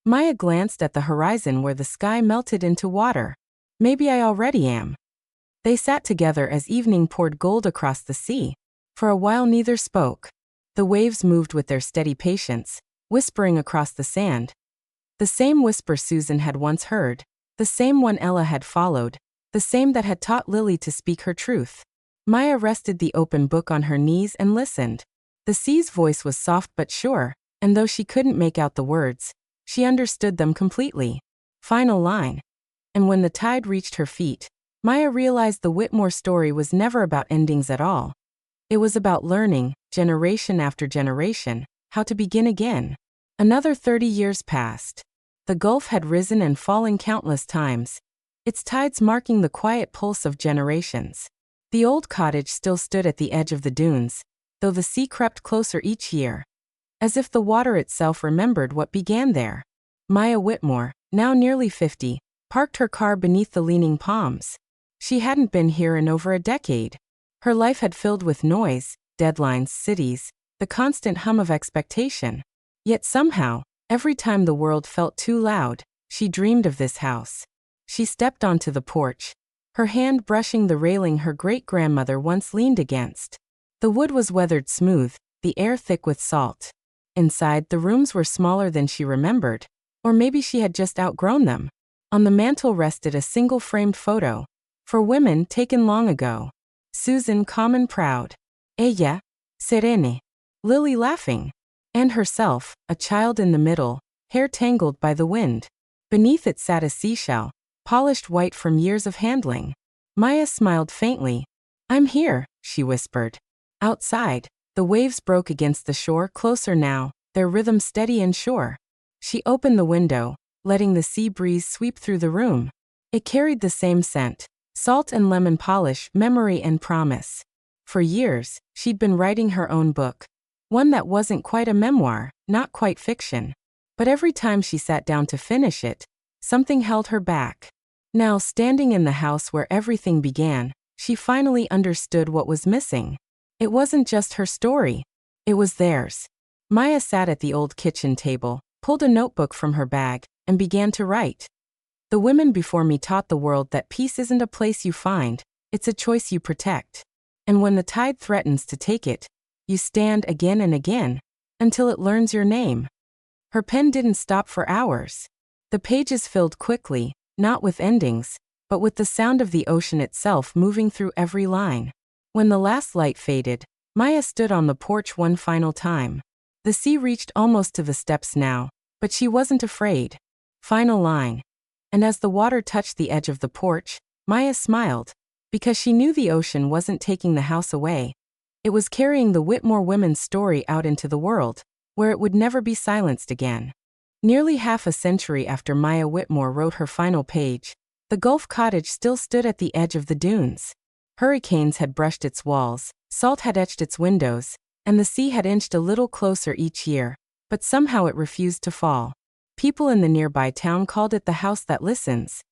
Maya glanced at the horizon where the sky melted into water. "Maybe I already am." They sat together as evening poured gold across the sea. For a while neither spoke. The waves moved with their steady patience, whispering across the sand. The same whisper Susan had once heard, the same one Ella had followed, the same that had taught Lily to speak her truth. Maya rested the open book on her knees and listened. The sea's voice was soft but sure, and though she couldn't make out the words, she understood them completely. Final line. And when the tide reached her feet, Maya realized the Whitmore story was never about endings at all. It was about learning, generation after generation, how to begin again. Another 30 years passed. The Gulf had risen and fallen countless times, its tides marking the quiet pulse of generations. The old cottage still stood at the edge of the dunes, though the sea crept closer each year, as if the water itself remembered what began there. Maya Whitmore, now nearly 50, parked her car beneath the leaning palms. She hadn't been here in over a decade. Her life had filled with noise, deadlines, cities, the constant hum of expectation. Yet somehow, every time the world felt too loud, she dreamed of this house. She stepped onto the porch, her hand brushing the railing her great-grandmother once leaned against. The wood was weathered smooth, the air thick with salt. Inside, the rooms were smaller than she remembered, or maybe she had just outgrown them. On the mantel rested a single framed photo, for women taken long ago. Susan calm and proud. Ella, serene. Lily laughing. And herself, a child in the middle, hair tangled by the wind. Beneath it sat a seashell, polished white from years of handling. Maya smiled faintly. "I'm here," she whispered. Outside, the waves broke against the shore closer now, their rhythm steady and sure. She opened the window, letting the sea breeze sweep through the room. It carried the same scent, salt and lemon polish, memory and promise. For years, she'd been writing her own book. One that wasn't quite a memoir, not quite fiction. But every time she sat down to finish it, something held her back. Now, standing in the house where everything began, she finally understood what was missing. It wasn't just her story. It was theirs. Maya sat at the old kitchen table, pulled a notebook from her bag, and began to write. "The women before me taught the world that peace isn't a place you find, it's a choice you protect. And when the tide threatens to take it, you stand again and again, until it learns your name." Her pen didn't stop for hours. The pages filled quickly, not with endings, but with the sound of the ocean itself moving through every line. When the last light faded, Maya stood on the porch one final time. The sea reached almost to the steps now, but she wasn't afraid. Final line. And as the water touched the edge of the porch, Maya smiled, because she knew the ocean wasn't taking the house away. It was carrying the Whitmore women's story out into the world, where it would never be silenced again. Nearly half a century after Maya Whitmore wrote her final page, the Gulf cottage still stood at the edge of the dunes. Hurricanes had brushed its walls, salt had etched its windows, and the sea had inched a little closer each year, but somehow it refused to fall. People in the nearby town called it the house that listens.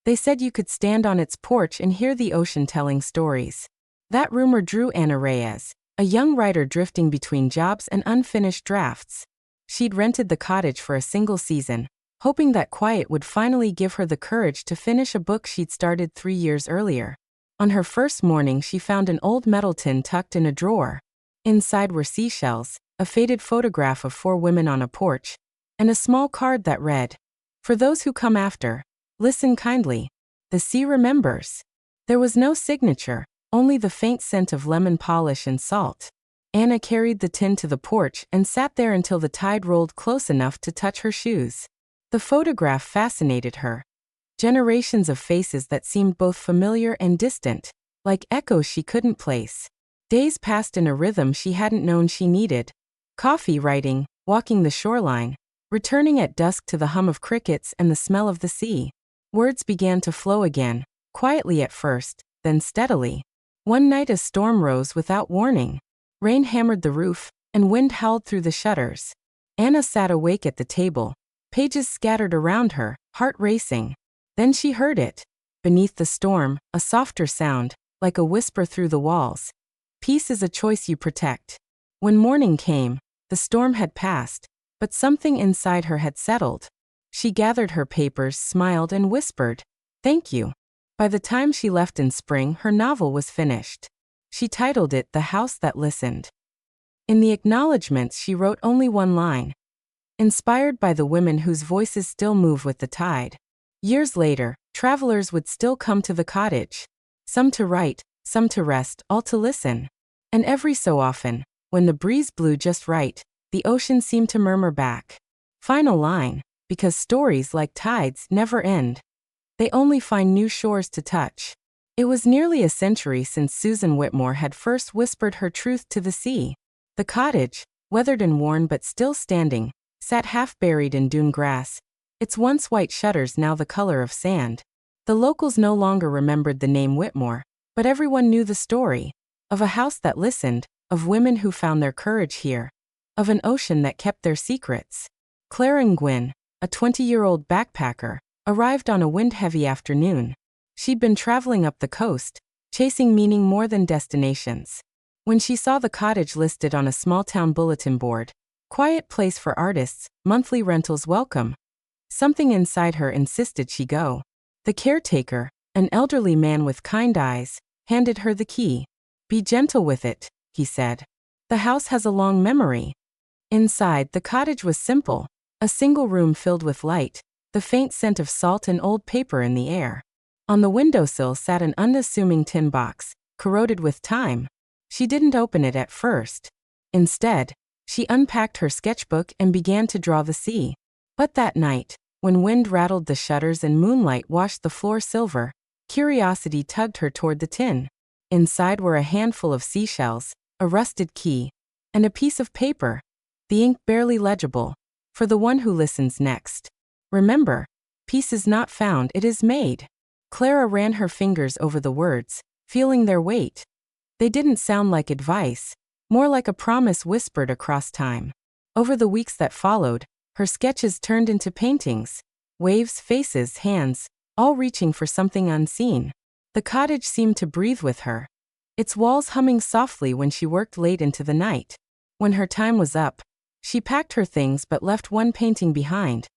They said you could stand on its porch and hear the ocean telling stories. That rumor drew Anna Reyes, a young writer drifting between jobs and unfinished drafts. She'd rented the cottage for a single season, hoping that quiet would finally give her the courage to finish a book she'd started 3 years earlier. On her first morning, she found an old metal tin tucked in a drawer. Inside were seashells, a faded photograph of 4 women on a porch, and a small card that read, "For those who come after, listen kindly. The sea remembers." There was no signature, only the faint scent of lemon polish and salt. Anna carried the tin to the porch and sat there until the tide rolled close enough to touch her shoes. The photograph fascinated her. Generations of faces that seemed both familiar and distant, like echoes she couldn't place. Days passed in a rhythm she hadn't known she needed. Coffee, writing, walking the shoreline, returning at dusk to the hum of crickets and the smell of the sea. Words began to flow again, quietly at first, then steadily. One night a storm rose without warning. Rain hammered the roof, and wind howled through the shutters. Anna sat awake at the table, pages scattered around her, heart racing. Then she heard it. Beneath the storm, a softer sound, like a whisper through the walls. Peace is a choice you protect. When morning came, the storm had passed, but something inside her had settled. She gathered her papers, smiled, and whispered, "Thank you." By the time she left in spring, her novel was finished. She titled it The House That Listened. In the acknowledgments, she wrote only one line. Inspired by the women whose voices still move with the tide. Years later, travelers would still come to the cottage. Some to write, some to rest, all to listen. And every so often, when the breeze blew just right, the ocean seemed to murmur back. Final line, because stories like tides never end. They only find new shores to touch. It was nearly a century since Susan Whitmore had first whispered her truth to the sea. The cottage, weathered and worn but still standing, sat half buried in dune grass, its once white shutters now the color of sand. The locals no longer remembered the name Whitmore, but everyone knew the story. Of a house that listened, of women who found their courage here, of an ocean that kept their secrets. Claire Nguyen, a 20-year-old backpacker, arrived on a wind-heavy afternoon. She'd been traveling up the coast, chasing meaning more than destinations. When she saw the cottage listed on a small-town bulletin board, quiet place for artists, monthly rentals welcome, something inside her insisted she go. The caretaker, an elderly man with kind eyes, handed her the key. "Be gentle with it," he said. "The house has a long memory." Inside, the cottage was simple, a single room filled with light, the faint scent of salt and old paper in the air. On the windowsill sat an unassuming tin box, corroded with time. She didn't open it at first. Instead, she unpacked her sketchbook and began to draw the sea. But that night, when wind rattled the shutters and moonlight washed the floor silver, curiosity tugged her toward the tin. Inside were a handful of seashells, a rusted key, and a piece of paper, the ink barely legible, for the one who listens next. Remember, peace is not found, it is made. Clara ran her fingers over the words, feeling their weight. They didn't sound like advice, more like a promise whispered across time. Over the weeks that followed, her sketches turned into paintings, waves, faces, hands, all reaching for something unseen. The cottage seemed to breathe with her, its walls humming softly when she worked late into the night. When her time was up, she packed her things but left one painting behind.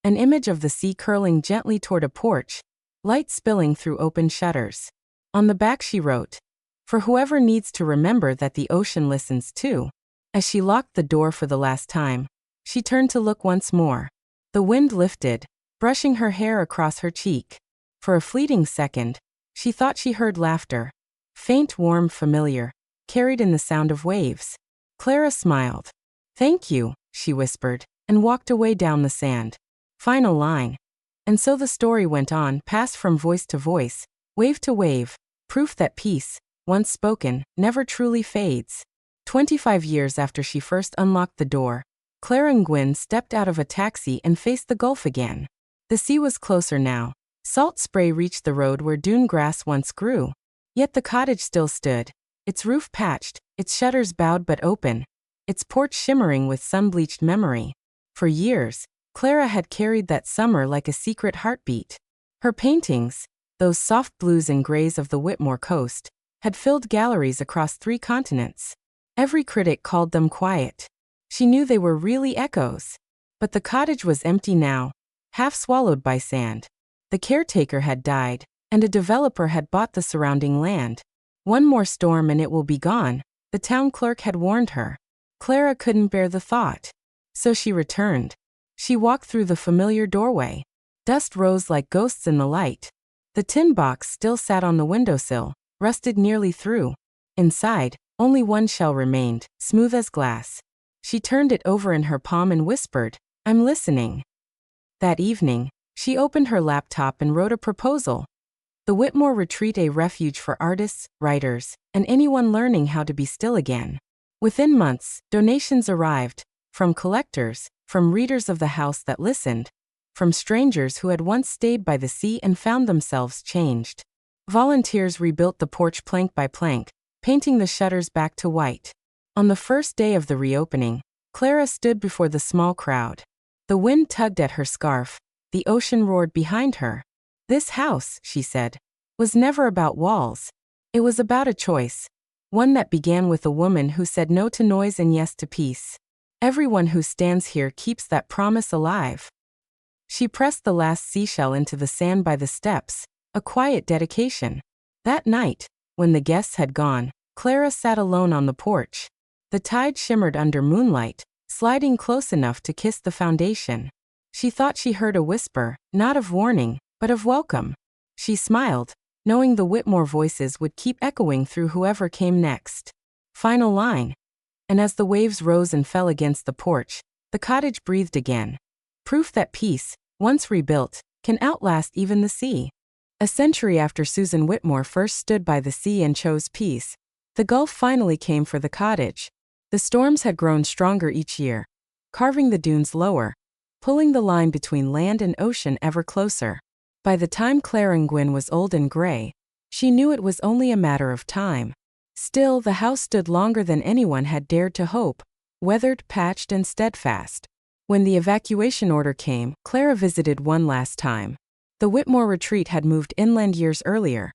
An image of the sea curling gently toward a porch, light spilling through open shutters. On the back she wrote, "For whoever needs to remember that the ocean listens too." As she locked the door for the last time, she turned to look once more. The wind lifted, brushing her hair across her cheek. For a fleeting second, she thought she heard laughter. Faint, warm, familiar, carried in the sound of waves. Clara smiled. "Thank you," she whispered, and walked away down the sand. Final line. And so the story went on, passed from voice to voice, wave to wave, proof that peace, once spoken, never truly fades. 25 years after she first unlocked the door, Clara and Gwyn stepped out of a taxi and faced the Gulf again. The sea was closer now. Salt spray reached the road where dune grass once grew. Yet the cottage still stood, its roof patched, its shutters bowed but open, its porch shimmering with sun-bleached memory. For years, Clara had carried that summer like a secret heartbeat. Her paintings, those soft blues and grays of the Whitmore coast, had filled galleries across 3 continents. Every critic called them quiet. She knew they were really echoes. But the cottage was empty now, half swallowed by sand. The caretaker had died, and a developer had bought the surrounding land. One more storm and it will be gone, the town clerk had warned her. Clara couldn't bear the thought. So she returned. She walked through the familiar doorway. Dust rose like ghosts in the light. The tin box still sat on the windowsill, rusted nearly through. Inside, only one shell remained, smooth as glass. She turned it over in her palm and whispered, "I'm listening." That evening, she opened her laptop and wrote a proposal. The Whitmore Retreat, a refuge for artists, writers, and anyone learning how to be still again. Within months, donations arrived, from collectors, from readers of the house that listened, from strangers who had once stayed by the sea and found themselves changed. Volunteers rebuilt the porch plank by plank, painting the shutters back to white. On the first day of the reopening, Clara stood before the small crowd. The wind tugged at her scarf, the ocean roared behind her. This house, she said, was never about walls. It was about a choice, one that began with a woman who said no to noise and yes to peace. Everyone who stands here keeps that promise alive. She pressed the last seashell into the sand by the steps, a quiet dedication. That night, when the guests had gone, Clara sat alone on the porch. The tide shimmered under moonlight, sliding close enough to kiss the foundation. She thought she heard a whisper, not of warning, but of welcome. She smiled, knowing the Whitmore voices would keep echoing through whoever came next. Final line. And as the waves rose and fell against the porch, the cottage breathed again. Proof that peace, once rebuilt, can outlast even the sea. A century after Susan Whitmore first stood by the sea and chose peace, the Gulf finally came for the cottage. The storms had grown stronger each year, carving the dunes lower, pulling the line between land and ocean ever closer. By the time Clara and Gwyn was old and gray, she knew it was only a matter of time. Still, the house stood longer than anyone had dared to hope, weathered, patched, and steadfast. When the evacuation order came, Clara visited one last time. The Whitmore Retreat had moved inland years earlier.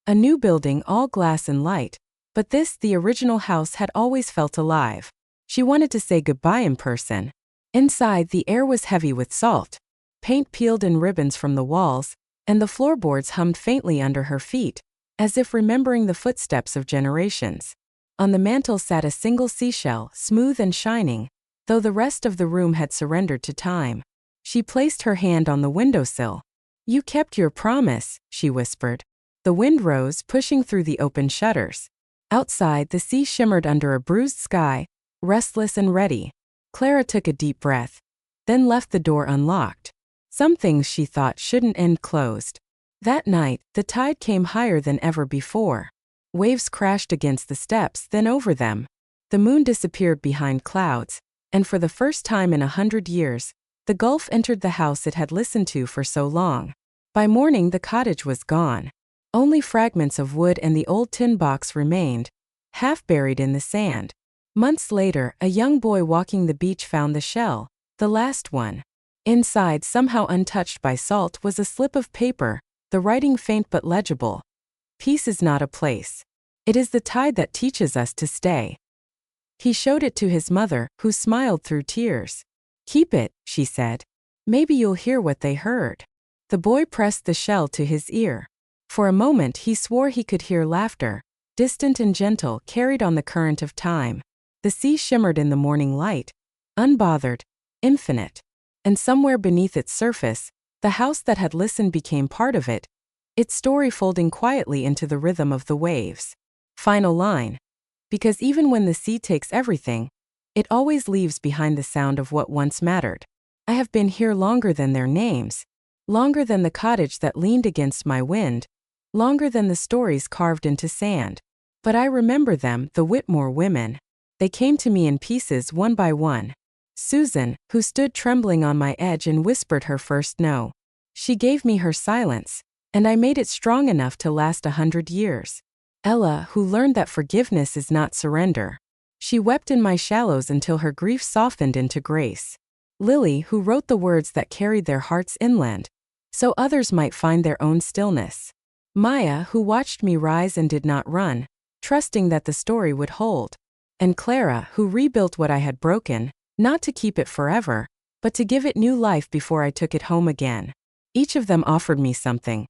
A new building, all glass and light. But this, the original house, had always felt alive. She wanted to say goodbye in person. Inside, the air was heavy with salt. Paint peeled in ribbons from the walls, and the floorboards hummed faintly under her feet, as if remembering the footsteps of generations. On the mantel sat a single seashell, smooth and shining, though the rest of the room had surrendered to time. She placed her hand on the windowsill. "You kept your promise," she whispered. The wind rose, pushing through the open shutters. Outside, the sea shimmered under a bruised sky, restless and ready. Clara took a deep breath, then left the door unlocked. Some things she thought shouldn't end closed. That night, the tide came higher than ever before. Waves crashed against the steps, then over them. The moon disappeared behind clouds, and for the first time in 100 years, the Gulf entered the house it had listened to for so long. By morning, the cottage was gone. Only fragments of wood and the old tin box remained, half buried in the sand. Months later, a young boy walking the beach found the shell, the last one. Inside, somehow untouched by salt, was a slip of paper, the writing faint but legible. "Peace is not a place. It is the tide that teaches us to stay." He showed it to his mother, who smiled through tears. "Keep it," she said. "Maybe you'll hear what they heard." The boy pressed the shell to his ear. For a moment he swore he could hear laughter, distant and gentle, carried on the current of time. The sea shimmered in the morning light, unbothered, infinite. And somewhere beneath its surface, the house that had listened became part of it, its story folding quietly into the rhythm of the waves. Final line. Because even when the sea takes everything, It always leaves behind the sound of what once mattered. I have been here longer than their names, longer than the cottage that leaned against my wind, longer than the stories carved into sand. But I remember them, the Whitmore women. They came to me in pieces one by one. Susan, who stood trembling on my edge and whispered her first no. She gave me her silence, and I made it strong enough to last 100 years. Ella, who learned that forgiveness is not surrender. She wept in my shallows until her grief softened into grace. Lily, who wrote the words that carried their hearts inland, so others might find their own stillness. Maya, who watched me rise and did not run, trusting that the story would hold. And Clara, who rebuilt what I had broken, not to keep it forever, but to give it new life before I took it home again. Each of them offered me something.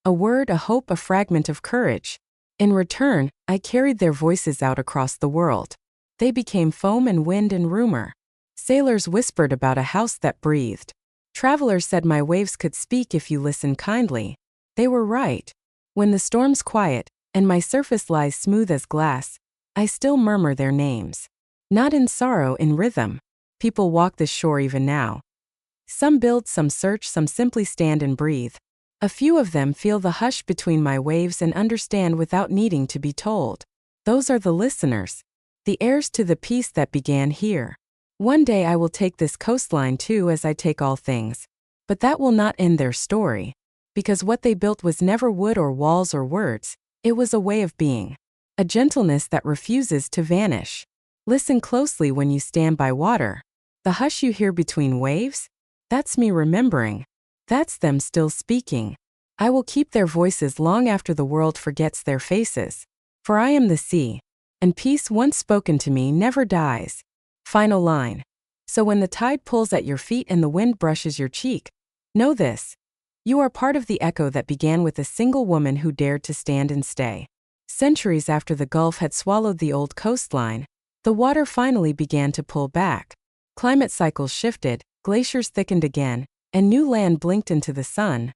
A word, a hope, a fragment of courage. In return, I carried their voices out across the world. They became foam and wind and rumor. Sailors whispered about a house that breathed. Travelers said my waves could speak if you listened kindly. They were right. When the storm's quiet, and my surface lies smooth as glass, I still murmur their names. Not in sorrow, in rhythm. People walk this shore even now. Some build, some search, some simply stand and breathe. A few of them feel the hush between my waves and understand without needing to be told. Those are the listeners, the heirs to the peace that began here. One day I will take this coastline too, as I take all things. But that will not end their story. Because what they built was never wood or walls or words, it was a way of being. A gentleness that refuses to vanish. Listen closely when you stand by water. The hush you hear between waves? That's me remembering. That's them still speaking. I will keep their voices long after the world forgets their faces. For I am the sea, and peace once spoken to me never dies. Final line. So when the tide pulls at your feet and the wind brushes your cheek, know this. You are part of the echo that began with a single woman who dared to stand and stay. Centuries after the Gulf had swallowed the old coastline, the water finally began to pull back. Climate cycles shifted, glaciers thickened again, and new land blinked into the sun,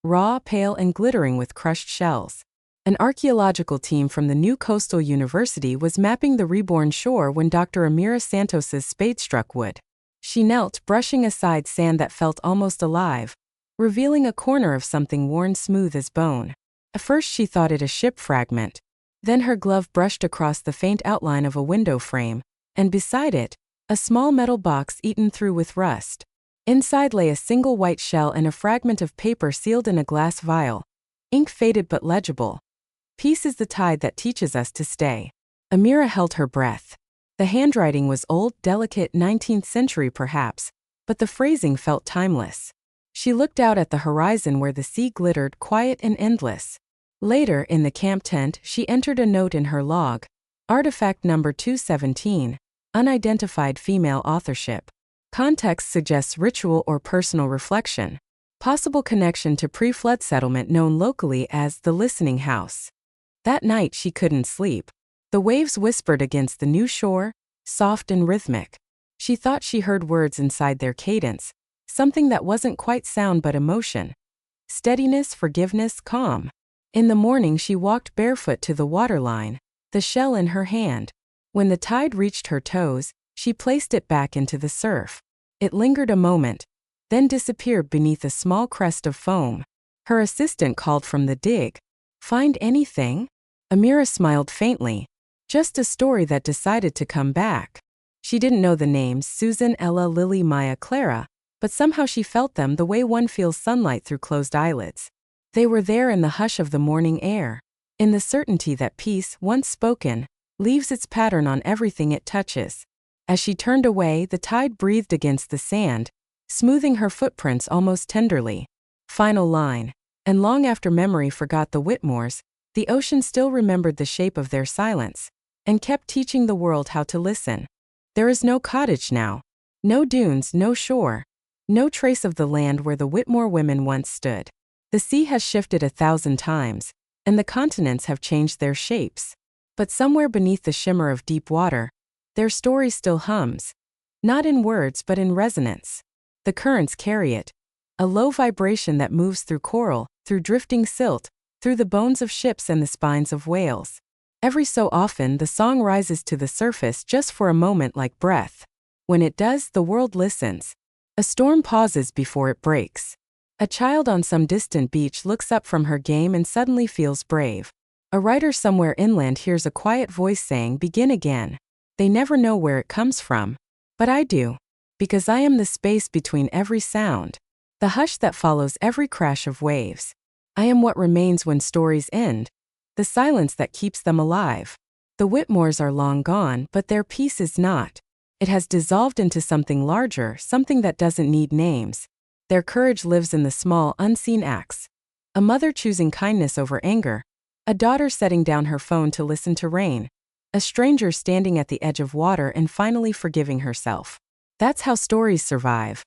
raw, pale, and glittering with crushed shells. An archaeological team from the new coastal university was mapping the reborn shore when Dr. Amira Santos's spade struck wood. She knelt, brushing aside sand that felt almost alive, revealing a corner of something worn smooth as bone. At first she thought it a ship fragment. Then her glove brushed across the faint outline of a window frame, and beside it, a small metal box eaten through with rust. Inside lay a single white shell and a fragment of paper sealed in a glass vial. Ink faded but legible. Peace is the tide that teaches us to stay. Amira held her breath. The handwriting was old, delicate, 19th century perhaps, but the phrasing felt timeless. She looked out at the horizon where the sea glittered, quiet and endless. Later, in the camp tent, she entered a note in her log. Artifact number 217, unidentified female authorship. Context suggests ritual or personal reflection. Possible connection to pre-flood settlement known locally as the Listening House. That night she couldn't sleep. The waves whispered against the new shore, soft and rhythmic. She thought she heard words inside their cadence, something that wasn't quite sound but emotion. Steadiness, forgiveness, calm. In the morning she walked barefoot to the waterline, the shell in her hand. When the tide reached her toes, she placed it back into the surf. It lingered a moment, then disappeared beneath a small crest of foam. Her assistant called from the dig. "Find anything?" Amira smiled faintly. Just a story that decided to come back. She didn't know the names Susan, Ella, Lily, Maya, Clara, but somehow she felt them the way one feels sunlight through closed eyelids. They were there in the hush of the morning air, in the certainty that peace, once spoken, leaves its pattern on everything it touches. As she turned away, the tide breathed against the sand, smoothing her footprints almost tenderly. Final line. And long after memory forgot the Whitmores, the ocean still remembered the shape of their silence, and kept teaching the world how to listen. There is no cottage now. No dunes, no shore. No trace of the land where the Whitmore women once stood. The sea has shifted 1,000 times, and the continents have changed their shapes. But somewhere beneath the shimmer of deep water, their story still hums. Not in words but in resonance. The currents carry it. A low vibration that moves through coral, through drifting silt, through the bones of ships and the spines of whales. Every so often, the song rises to the surface just for a moment like breath. When it does, the world listens. A storm pauses before it breaks. A child on some distant beach looks up from her game and suddenly feels brave. A writer somewhere inland hears a quiet voice saying, "Begin again." They never know where it comes from. But I do. Because I am the space between every sound. The hush that follows every crash of waves. I am what remains when stories end. The silence that keeps them alive. The Whitmores are long gone, but their peace is not. It has dissolved into something larger, something that doesn't need names. Their courage lives in the small, unseen acts. A mother choosing kindness over anger. A daughter setting down her phone to listen to rain. A stranger standing at the edge of water and finally forgiving herself. That's how stories survive.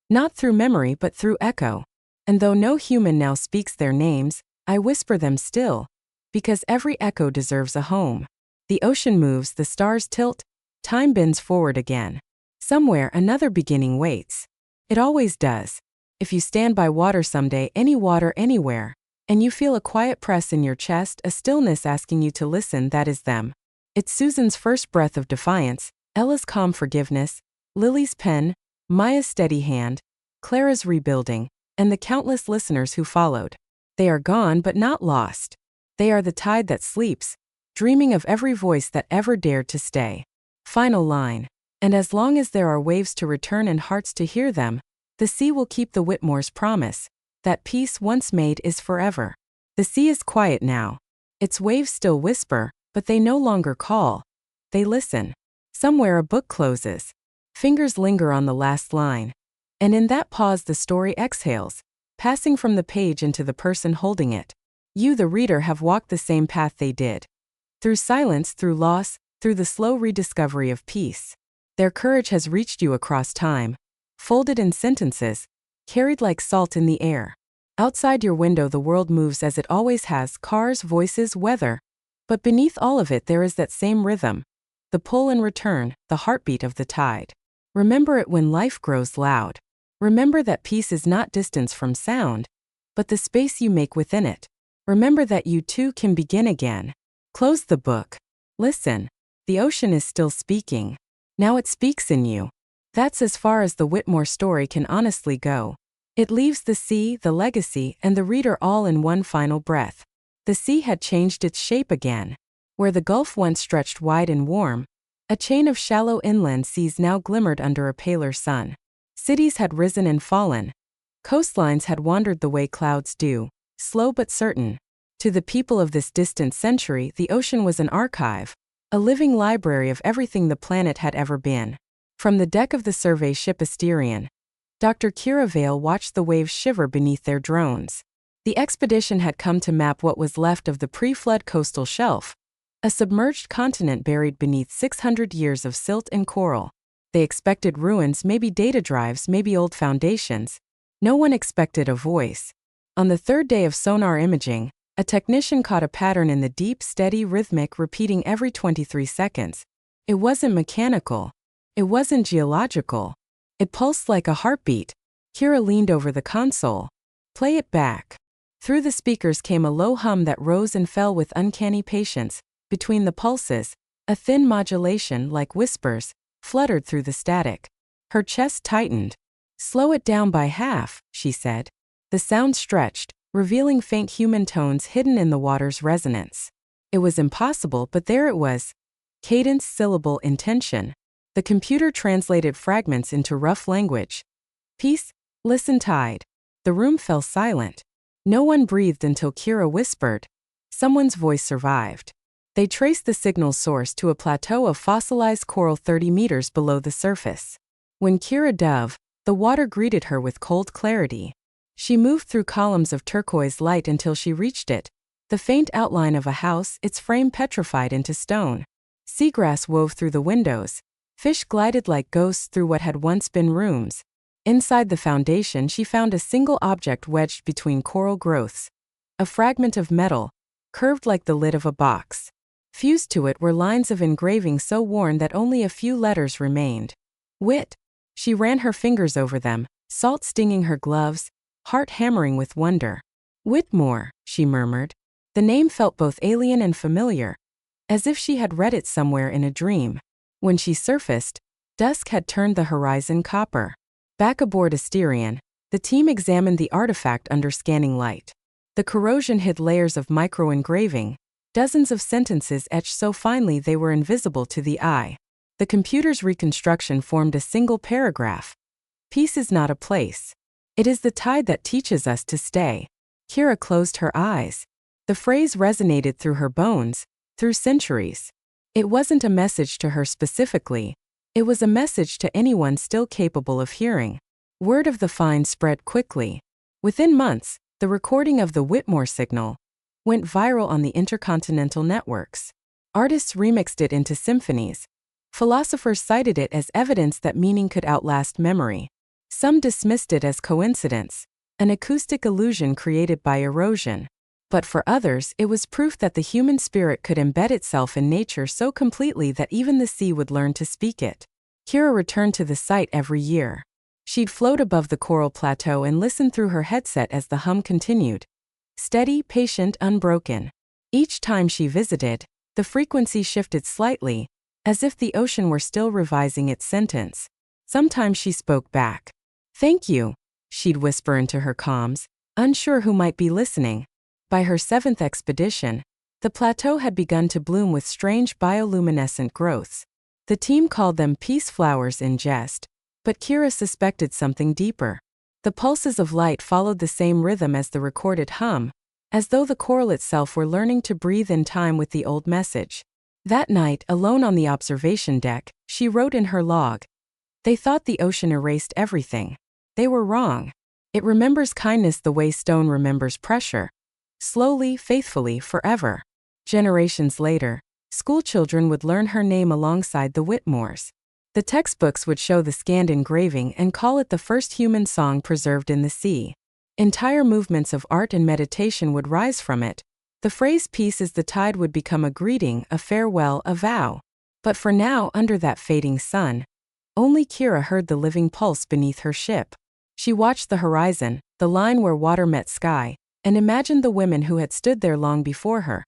Not through memory but through echo. And though no human now speaks their names, I whisper them still. Because every echo deserves a home. The ocean moves, the stars tilt, time bends forward again. Somewhere another beginning waits. It always does. If you stand by water someday, any water anywhere, and you feel a quiet press in your chest, a stillness asking you to listen, that is them. It's Susan's first breath of defiance, Ella's calm forgiveness, Lily's pen, Maya's steady hand, Clara's rebuilding, and the countless listeners who followed. They are gone but not lost. They are the tide that sleeps, dreaming of every voice that ever dared to stay. Final line. And as long as there are waves to return and hearts to hear them, the sea will keep the Whitmore's promise. That peace once made is forever. The sea is quiet now. Its waves still whisper, but they no longer call. They listen. Somewhere a book closes. Fingers linger on the last line. And in that pause the story exhales, passing from the page into the person holding it. You, the reader, have walked the same path they did. Through silence, through loss, through the slow rediscovery of peace. Their courage has reached you across time. Folded in sentences, carried like salt in the air. Outside your window the world moves as it always has, cars, voices, weather. But beneath all of it there is that same rhythm. The pull and return, the heartbeat of the tide. Remember it when life grows loud. Remember that peace is not distance from sound, but the space you make within it. Remember that you too can begin again. Close the book. Listen. The ocean is still speaking. Now it speaks in you. That's as far as the Whitmore story can honestly go. It leaves the sea, the legacy, and the reader all in one final breath. The sea had changed its shape again. Where the Gulf once stretched wide and warm, a chain of shallow inland seas now glimmered under a paler sun. Cities had risen and fallen. Coastlines had wandered the way clouds do, slow but certain. To the people of this distant century, the ocean was an archive, a living library of everything the planet had ever been. From the deck of the survey ship Asterion, Dr. Kira Vale watched the waves shiver beneath their drones. The expedition had come to map what was left of the pre-flood coastal shelf, a submerged continent buried beneath 600 years of silt and coral. They expected ruins, maybe data drives, maybe old foundations. No one expected a voice. On the third day of sonar imaging, a technician caught a pattern in the deep, steady, rhythmic, repeating every 23 seconds. It wasn't mechanical. It wasn't geological. It pulsed like a heartbeat. Kira leaned over the console. Play it back. Through the speakers came a low hum that rose and fell with uncanny patience. Between the pulses, a thin modulation, like whispers, fluttered through the static. Her chest tightened. Slow it down by half, she said. The sound stretched, revealing faint human tones hidden in the water's resonance. It was impossible, but there it was. Cadence, syllable, intention. The computer translated fragments into rough language. Peace, listen, tide. The room fell silent. No one breathed until Kira whispered. Someone's voice survived. They traced the signal's source to a plateau of fossilized coral 30 meters below the surface. When Kira dove, the water greeted her with cold clarity. She moved through columns of turquoise light until she reached it, the faint outline of a house, its frame petrified into stone. Seagrass wove through the windows. Fish glided like ghosts through what had once been rooms. Inside the foundation she found a single object wedged between coral growths. A fragment of metal, curved like the lid of a box. Fused to it were lines of engraving so worn that only a few letters remained. Wit. She ran her fingers over them, salt stinging her gloves, heart hammering with wonder. Whitmore, she murmured. The name felt both alien and familiar. as if she had read it somewhere in a dream. When she surfaced, dusk had turned the horizon copper. Back aboard Asterion, the team examined the artifact under scanning light. The corrosion hid layers of micro-engraving, dozens of sentences etched so finely they were invisible to the eye. The computer's reconstruction formed a single paragraph. Peace is not a place. It is the tide that teaches us to stay. Kira closed her eyes. The phrase resonated through her bones, through centuries. It wasn't a message to her specifically. It was a message to anyone still capable of hearing. Word of the find spread quickly. Within months, the recording of the Whitmore signal went viral on the intercontinental networks. Artists remixed it into symphonies. Philosophers cited it as evidence that meaning could outlast memory. Some dismissed it as coincidence, an acoustic illusion created by erosion. But for others, it was proof that the human spirit could embed itself in nature so completely that even the sea would learn to speak it. Kira returned to the site every year. She'd float above the coral plateau and listen through her headset as the hum continued. Steady, patient, unbroken. Each time she visited, the frequency shifted slightly, as if the ocean were still revising its sentence. Sometimes she spoke back. "Thank you," she'd whisper into her comms, unsure who might be listening. By her 7th expedition, the plateau had begun to bloom with strange bioluminescent growths. The team called them peace flowers in jest, but Kira suspected something deeper. The pulses of light followed the same rhythm as the recorded hum, as though the coral itself were learning to breathe in time with the old message. That night, alone on the observation deck, she wrote in her log. "They thought the ocean erased everything. They were wrong. It remembers kindness the way stone remembers pressure. Slowly, faithfully, forever." Generations later, schoolchildren would learn her name alongside the Whitmores. The textbooks would show the scanned engraving and call it the first human song preserved in the sea. Entire movements of art and meditation would rise from it. The phrase "peace is the tide" would become a greeting, a farewell, a vow. But for now, under that fading sun, only Kira heard the living pulse beneath her ship. She watched the horizon, the line where water met sky, and imagined the women who had stood there long before her.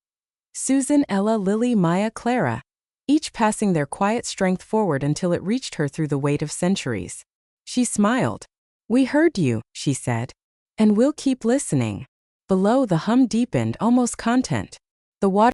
Susan, Ella, Lily, Maya, Clara. Each passing their quiet strength forward until it reached her through the weight of centuries. She smiled. "We heard you," she said. "And we'll keep listening." Below, the hum deepened, almost content. The water